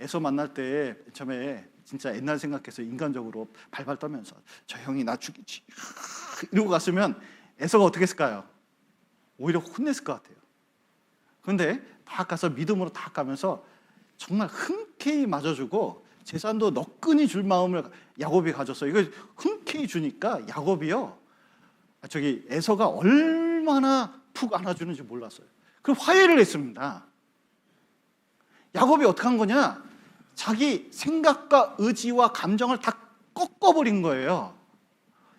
에서 만날 때 처음에 진짜 옛날 생각해서 인간적으로 발발 떨면서 저 형이 나 죽이지 이러고 갔으면 에서가 어떻게 했을까요? 오히려 혼냈을 것 같아요. 그런데 막 가서 믿음으로 딱 가면서 정말 흔쾌히 맞아주고 재산도 너끈히 줄 마음을 야곱이 가졌어요. 이거 흔쾌히 주니까 야곱이요, 에서가 얼마나 푹 안아주는지 몰랐어요. 그럼 화해를 했습니다. 야곱이 어떻게 한 거냐? 자기 생각과 의지와 감정을 다 꺾어버린 거예요.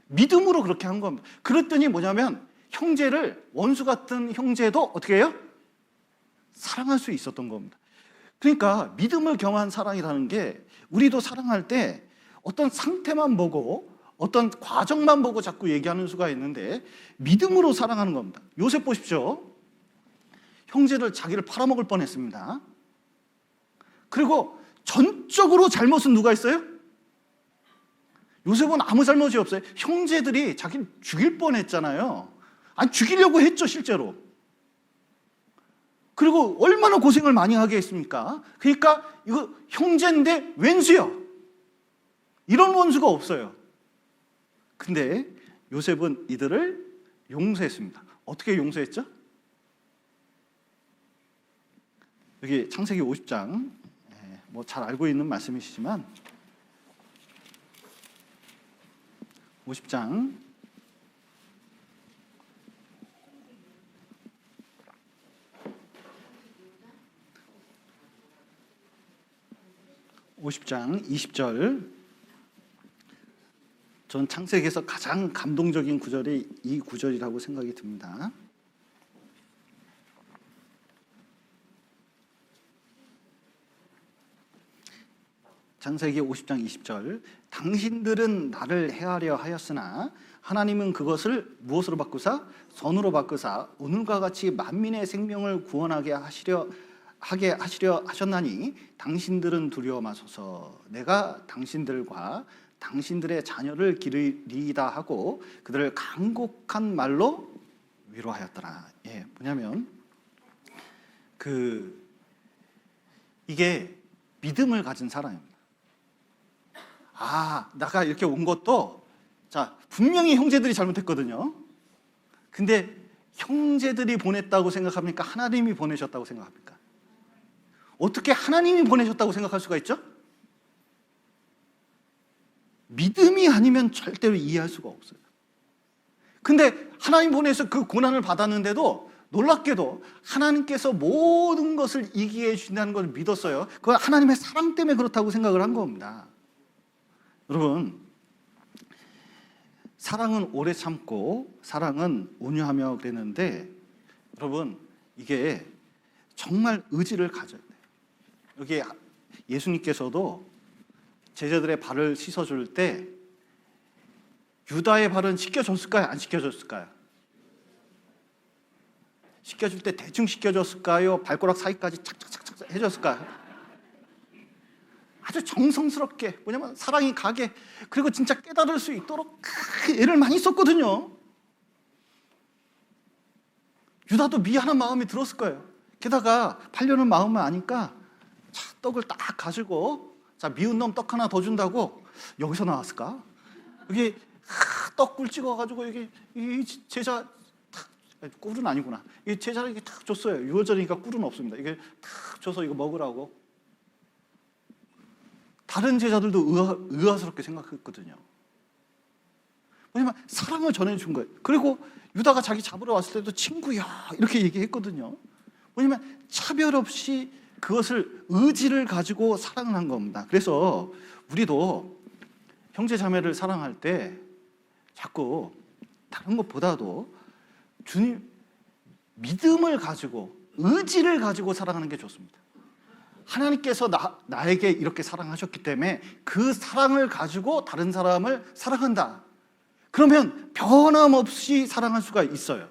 믿음으로 그렇게 한 겁니다. 그랬더니 뭐냐면 형제를, 원수 같은 형제도 어떻게 해요? 사랑할 수 있었던 겁니다. 그러니까 믿음을 경한 사랑이라는 게 우리도 사랑할 때 어떤 상태만 보고 어떤 과정만 보고 자꾸 얘기하는 수가 있는데 믿음으로 사랑하는 겁니다. 요셉 보십시오. 형제들 자기를 팔아먹을 뻔했습니다. 그리고 전적으로 잘못은 누가 있어요? 요셉은 아무 잘못이 없어요. 형제들이 자기를 죽일 뻔했잖아요. 죽이려고 했죠, 실제로. 그리고 얼마나 고생을 많이 하게 했습니까? 그러니까 이거 형제인데 왼수요. 이런 원수가 없어요. 근데 요셉은 이들을 용서했습니다. 어떻게 용서했죠? 여기 창세기 50장, 뭐 잘 알고 있는 말씀이시지만 50장 20절, 전 창세기에서 가장 감동적인 구절이 이 구절이라고 생각이 듭니다. 창세기 50장 20절, 당신들은 나를 해하려 하였으나 하나님은 그것을 무엇으로 바꾸사? 선으로 바꾸사 오늘과 같이 만민의 생명을 구원하게 하시려 하셨나니 당신들은 두려워 마소서. 내가 당신들과 당신들의 자녀를 기르리이다 하고 그들을 간곡한 말로 위로하였더라. 뭐냐면 이게 믿음을 가진 사람입니다. 내가 이렇게 온 것도 분명히 형제들이 잘못했거든요. 근데 형제들이 보냈다고 생각합니까? 하나님이 보내셨다고 생각합니까? 어떻게 하나님이 보내셨다고 생각할 수가 있죠? 믿음이 아니면 절대로 이해할 수가 없어요. 근데 하나님 보내서 그 고난을 받았는데도 놀랍게도 하나님께서 모든 것을 이기게 해주신다는 걸 믿었어요. 그건 하나님의 사랑 때문에 그렇다고 생각을 한 겁니다. 여러분, 사랑은 오래 참고 사랑은 온유하며 그랬는데, 여러분 이게 정말 의지를 가져야 돼요. 여기 예수님께서도 제자들의 발을 씻어줄 때 유다의 발은 씻겨줬을까요? 안 씻겨줬을까요? 씻겨줄 때 대충 씻겨줬을까요? 발가락 사이까지 착착착착 해줬을까요? 아주 정성스럽게, 뭐냐면 사랑이 가게, 그리고 진짜 깨달을 수 있도록 애를 많이 썼거든요. 유다도 미안한 마음이 들었을 거예요. 게다가 팔려는 마음을 아니까 떡을 딱 가지고, 자, 미운 놈 떡 하나 더 준다고 여기서 나왔을까? 여기 떡 꿀 찍어가지고 여기 이 제자 꿀은 아니구나. 이 제자에게 탁 줬어요. 유월절이니까 꿀은 없습니다. 이게 탁 줘서 이거 먹으라고. 다른 제자들도 의아스럽게 생각했거든요. 왜냐면 사랑을 전해준 거예요. 그리고 유다가 자기 잡으러 왔을 때도 친구야 이렇게 얘기했거든요. 왜냐면 차별 없이 그것을 의지를 가지고 사랑을 한 겁니다. 그래서 우리도 형제 자매를 사랑할 때 자꾸 다른 것보다도 주님 믿음을 가지고 의지를 가지고 사랑하는 게 좋습니다. 하나님께서 나에게 이렇게 사랑하셨기 때문에 그 사랑을 가지고 다른 사람을 사랑한다. 그러면 변함없이 사랑할 수가 있어요.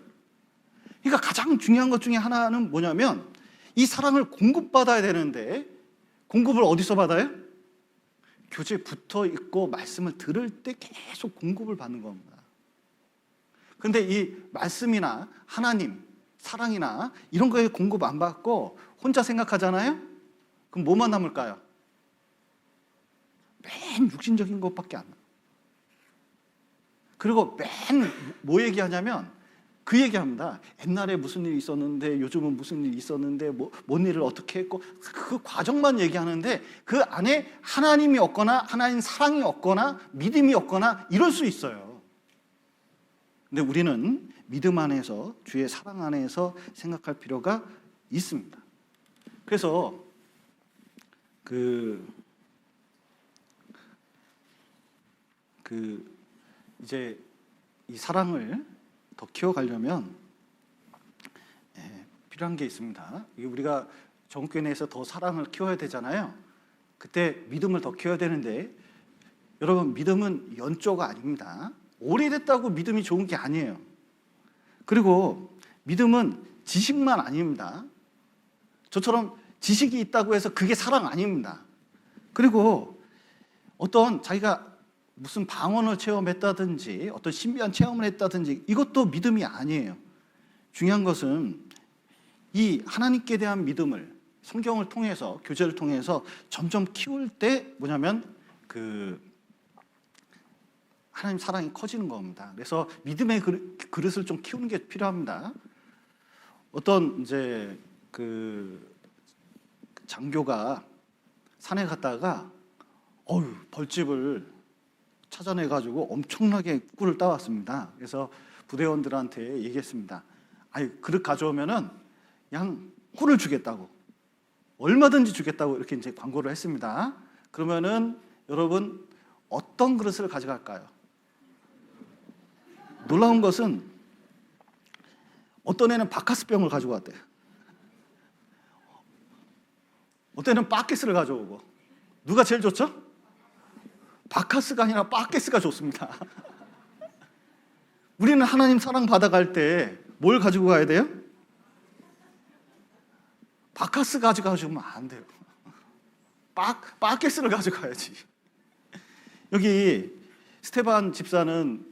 그러니까 가장 중요한 것 중에 하나는 뭐냐면 이 사랑을 공급받아야 되는데 공급을 어디서 받아요? 교제에 붙어 있고 말씀을 들을 때 계속 공급을 받는 겁니다. 그런데 이 말씀이나 하나님, 사랑이나 이런 거에 공급 안 받고 혼자 생각하잖아요? 그럼 뭐만 남을까요? 맨 육신적인 것밖에 안 나요. 그리고 맨 뭐 얘기하냐면 그 얘기합니다. 옛날에 무슨 일이 있었는데, 요즘은 무슨 일이 있었는데, 뭔 일을 어떻게 했고, 그 과정만 얘기하는데 그 안에 하나님이 없거나 하나님 사랑이 없거나 믿음이 없거나 이럴 수 있어요. 근데 우리는 믿음 안에서, 주의 사랑 안에서 생각할 필요가 있습니다. 그래서 이제 이 사랑을 더 키워가려면 필요한 게 있습니다. 우리가 전교회 내에서 더 사랑을 키워야 되잖아요. 그때 믿음을 더 키워야 되는데, 여러분 믿음은 연조가 아닙니다. 오래됐다고 믿음이 좋은 게 아니에요. 그리고 믿음은 지식만 아닙니다. 저처럼 지식이 있다고 해서 그게 사랑 아닙니다. 그리고 어떤 자기가 무슨 방언을 체험했다든지 어떤 신비한 체험을 했다든지 이것도 믿음이 아니에요. 중요한 것은 이 하나님께 대한 믿음을 성경을 통해서, 교제를 통해서 점점 키울 때 뭐냐면 하나님 사랑이 커지는 겁니다. 그래서 믿음의 그릇을 좀 키우는 게 필요합니다. 어떤 이제 장교가 산에 갔다가 벌집을 찾아내가지고 엄청나게 꿀을 따왔습니다. 그래서 부대원들한테 얘기했습니다. 그릇 가져오면은 그냥 꿀을 주겠다고, 얼마든지 주겠다고 이렇게 이제 광고를 했습니다. 그러면은 여러분 어떤 그릇을 가져갈까요? 놀라운 것은 어떤 애는 바카스병을 가지고 왔대요. 어떤 애는 바케스를 가져오고. 누가 제일 좋죠? 바카스가 아니라 바케스가 좋습니다. 우리는 하나님 사랑 받아갈 때 뭘 가지고 가야 돼요? 바카스 가져가면 안 돼요. 바케스를 가져가야지. 여기 스테반 집사는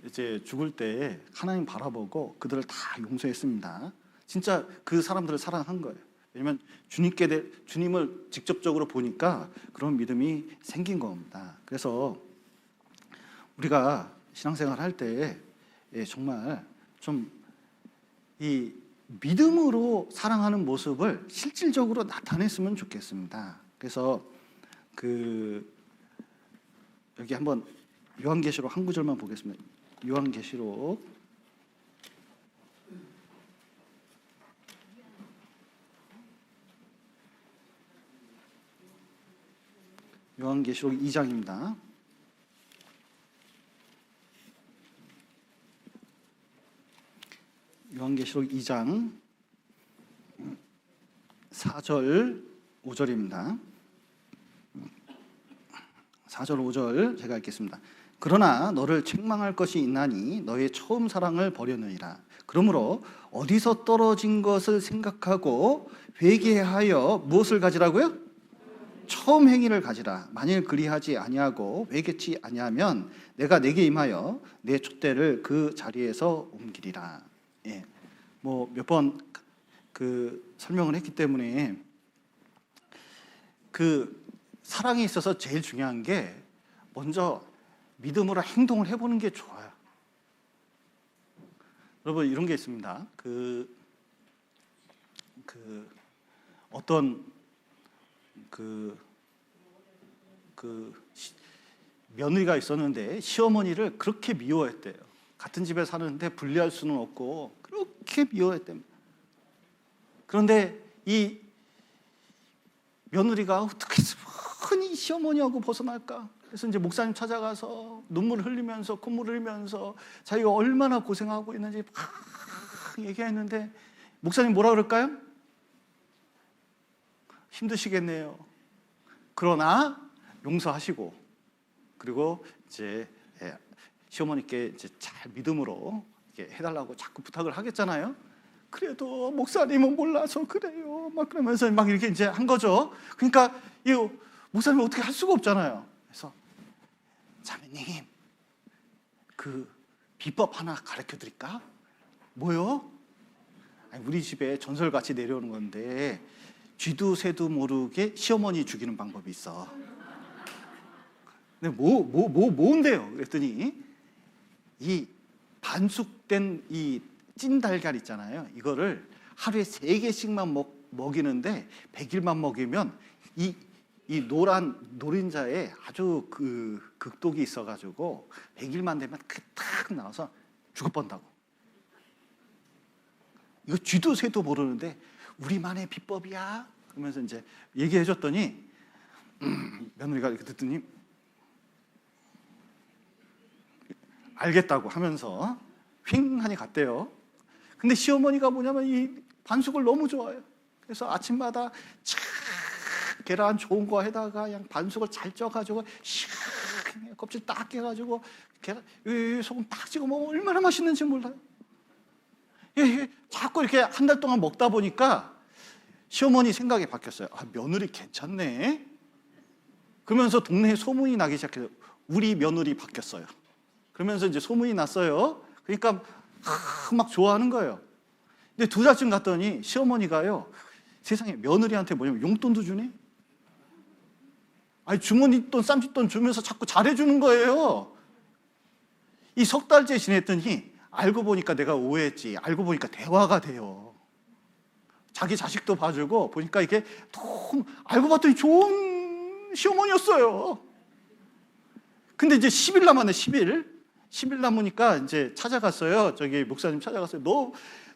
이제 죽을 때 하나님 바라보고 그들을 다 용서했습니다. 진짜 그 사람들을 사랑한 거예요. 왜냐면 주님을 직접적으로 보니까 그런 믿음이 생긴 겁니다. 그래서 우리가 신앙생활 할 때 정말 좀 이 믿음으로 사랑하는 모습을 실질적으로 나타냈으면 좋겠습니다. 그래서 여기 한번 요한계시록 한 구절만 보겠습니다. 요한계시록 2장입니다. 요한계시록 2장 4절 5절입니다. 4절 5절 제가 읽겠습니다. 그러나 너를 책망할 것이 있나니 너의 처음 사랑을 버렸느니라. 그러므로 어디서 떨어진 것을 생각하고 회개하여 무엇을 가지라고요? 처음 행위를 가지라. 만일 그리하지 아니하고 회개치 아니하면 내가 내게 임하여 내 촛대를 그 자리에서 옮기리라. 예, 뭐 몇 번 그 설명을 했기 때문에 그 사랑에 있어서 제일 중요한 게 먼저 믿음으로 행동을 해보는 게 좋아요. 여러분 이런 게 있습니다. 어떤 며느리가 있었는데 시어머니를 그렇게 미워했대요. 같은 집에 사는데 분리할 수는 없고 그렇게 미워했답니다. 그런데 이 며느리가 어떻게 흔히 시어머니하고 벗어날까? 그래서 이제 목사님 찾아가서 눈물 흘리면서 콧물 흘리면서 자기가 얼마나 고생하고 있는지 막 얘기했는데 목사님 뭐라 그럴까요? 힘드시겠네요. 그러나 용서하시고 그리고 이제 시어머니께 이제 잘 믿음으로 이렇게 해달라고 자꾸 부탁을 하겠잖아요. 그래도 목사님은 몰라서 그래요. 막 그러면서 막 이렇게 이제 한 거죠. 그러니까 이 목사님이 어떻게 할 수가 없잖아요. 그래서 자매님 그 비법 하나 가르쳐 드릴까? 뭐요? 아니, 우리 집에 전설같이 내려오는 건데 쥐도 새도 모르게 시어머니 죽이는 방법이 있어. 근데 뭔데요? 그랬더니 이 반숙된 이 찐달걀 있잖아요. 이거를 하루에 3개씩만 먹이는데 100일만 먹이면 이 노란 노른자에 아주 그 극독이 있어가지고 100일만 되면 딱 나와서 죽어 뻔다고. 이거 쥐도 새도 모르는데 우리만의 비법이야. 그러면서 이제 얘기해줬더니 며느리가 이렇게 듣더니 알겠다고 하면서 휑하니 갔대요. 근데 시어머니가 뭐냐면 이 반숙을 너무 좋아해요. 그래서 아침마다 촥 계란 좋은 거 해다가 그냥 반숙을 잘 쪄가지고 샥 껍질 딱 깨가지고 계란 소금 딱 찍어 먹으면 얼마나 맛있는지 몰라요. 자꾸 이렇게 한 달 동안 먹다 보니까 시어머니 생각이 바뀌었어요. 아, 며느리 괜찮네. 그러면서 동네에 소문이 나기 시작해요. 우리 며느리 바뀌었어요. 그러면서 이제 소문이 났어요. 그러니까 막 좋아하는 거예요. 근데 2달쯤 갔더니 시어머니가요, 세상에 며느리한테 뭐냐면 용돈도 주네. 아니 주머니 돈, 쌈짓돈 주면서 자꾸 잘해주는 거예요. 이 3달째 지냈더니 알고 보니까 내가 오해했지. 알고 보니까 대화가 돼요. 자기 자식도 봐주고 보니까 이게 너무 알고 봤더니 좋은 시어머니였어요. 근데 이제 10일 남았네. 10일 남으니까 이제 찾아갔어요. 저기 목사님 찾아갔어요. 너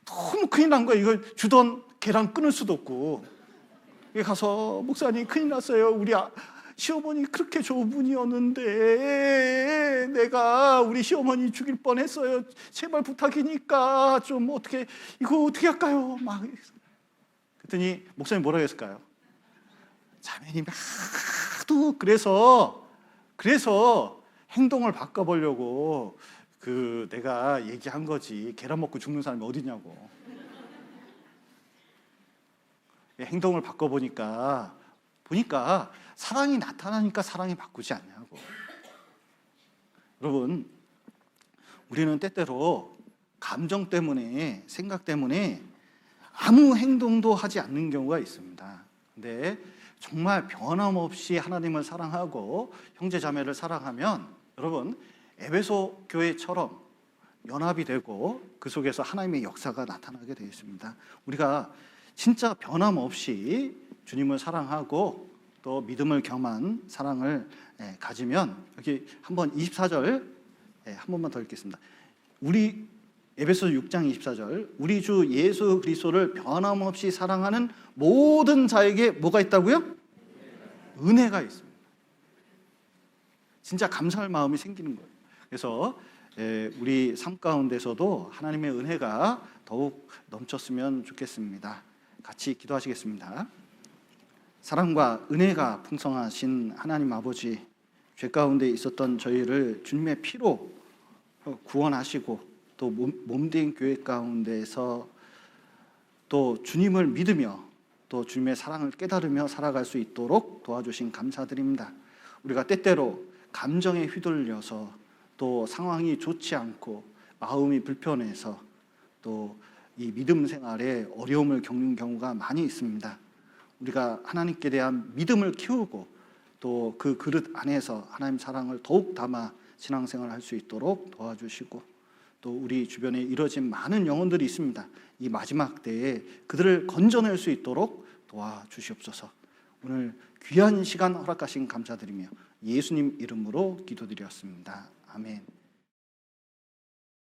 너무 큰일 난 거야. 이거 주던 계란 끊을 수도 없고. 가서 목사님 큰일 났어요. 우리 시어머니 그렇게 좋은 분이었는데 내가 우리 시어머니 죽일 뻔했어요. 제발 부탁이니까 좀 이거 어떻게 할까요? 막 그랬더니 목사님 뭐라고 했을까요? 자매님 하도 그래서 행동을 바꿔보려고 내가 얘기한 거지. 계란 먹고 죽는 사람이 어디냐고. 행동을 바꿔보니까 사랑이 나타나니까 사랑이 바꾸지 않냐고. 여러분, 우리는 때때로 감정 때문에, 생각 때문에 아무 행동도 하지 않는 경우가 있습니다. 근데 정말 변함없이 하나님을 사랑하고 형제 자매를 사랑하면 여러분 에베소 교회처럼 연합이 되고 그 속에서 하나님의 역사가 나타나게 되어 있습니다. 우리가 진짜 변함없이 주님을 사랑하고 또 믿음을 겸한 사랑을 가지면 여기 한번 24절 한 번만 더 읽겠습니다. 우리 에베소 6장 24절 우리 주 예수 그리스도를 변함없이 사랑하는 모든 자에게 뭐가 있다고요? 은혜가 있습니다. 진짜 감사할 마음이 생기는 거예요. 그래서 우리 삶 가운데서도 하나님의 은혜가 더욱 넘쳤으면 좋겠습니다. 같이 기도하시겠습니다. 사랑과 은혜가 풍성하신 하나님 아버지, 죄 가운데 있었던 저희를 주님의 피로 구원하시고 또 몸된 교회 가운데서 또 주님을 믿으며 또 주님의 사랑을 깨달으며 살아갈 수 있도록 도와주신 감사드립니다. 우리가 때때로 감정에 휘둘려서 또 상황이 좋지 않고 마음이 불편해서 또 이 믿음 생활에 어려움을 겪는 경우가 많이 있습니다. 우리가 하나님께 대한 믿음을 키우고 또 그 그릇 안에서 하나님 사랑을 더욱 담아 신앙생활을 할 수 있도록 도와주시고 또 우리 주변에 이뤄진 많은 영혼들이 있습니다. 이 마지막 때에 그들을 건져낼 수 있도록 도와주시옵소서. 오늘 귀한 시간 허락하신 감사드리며 예수님 이름으로 기도드렸습니다. 아멘.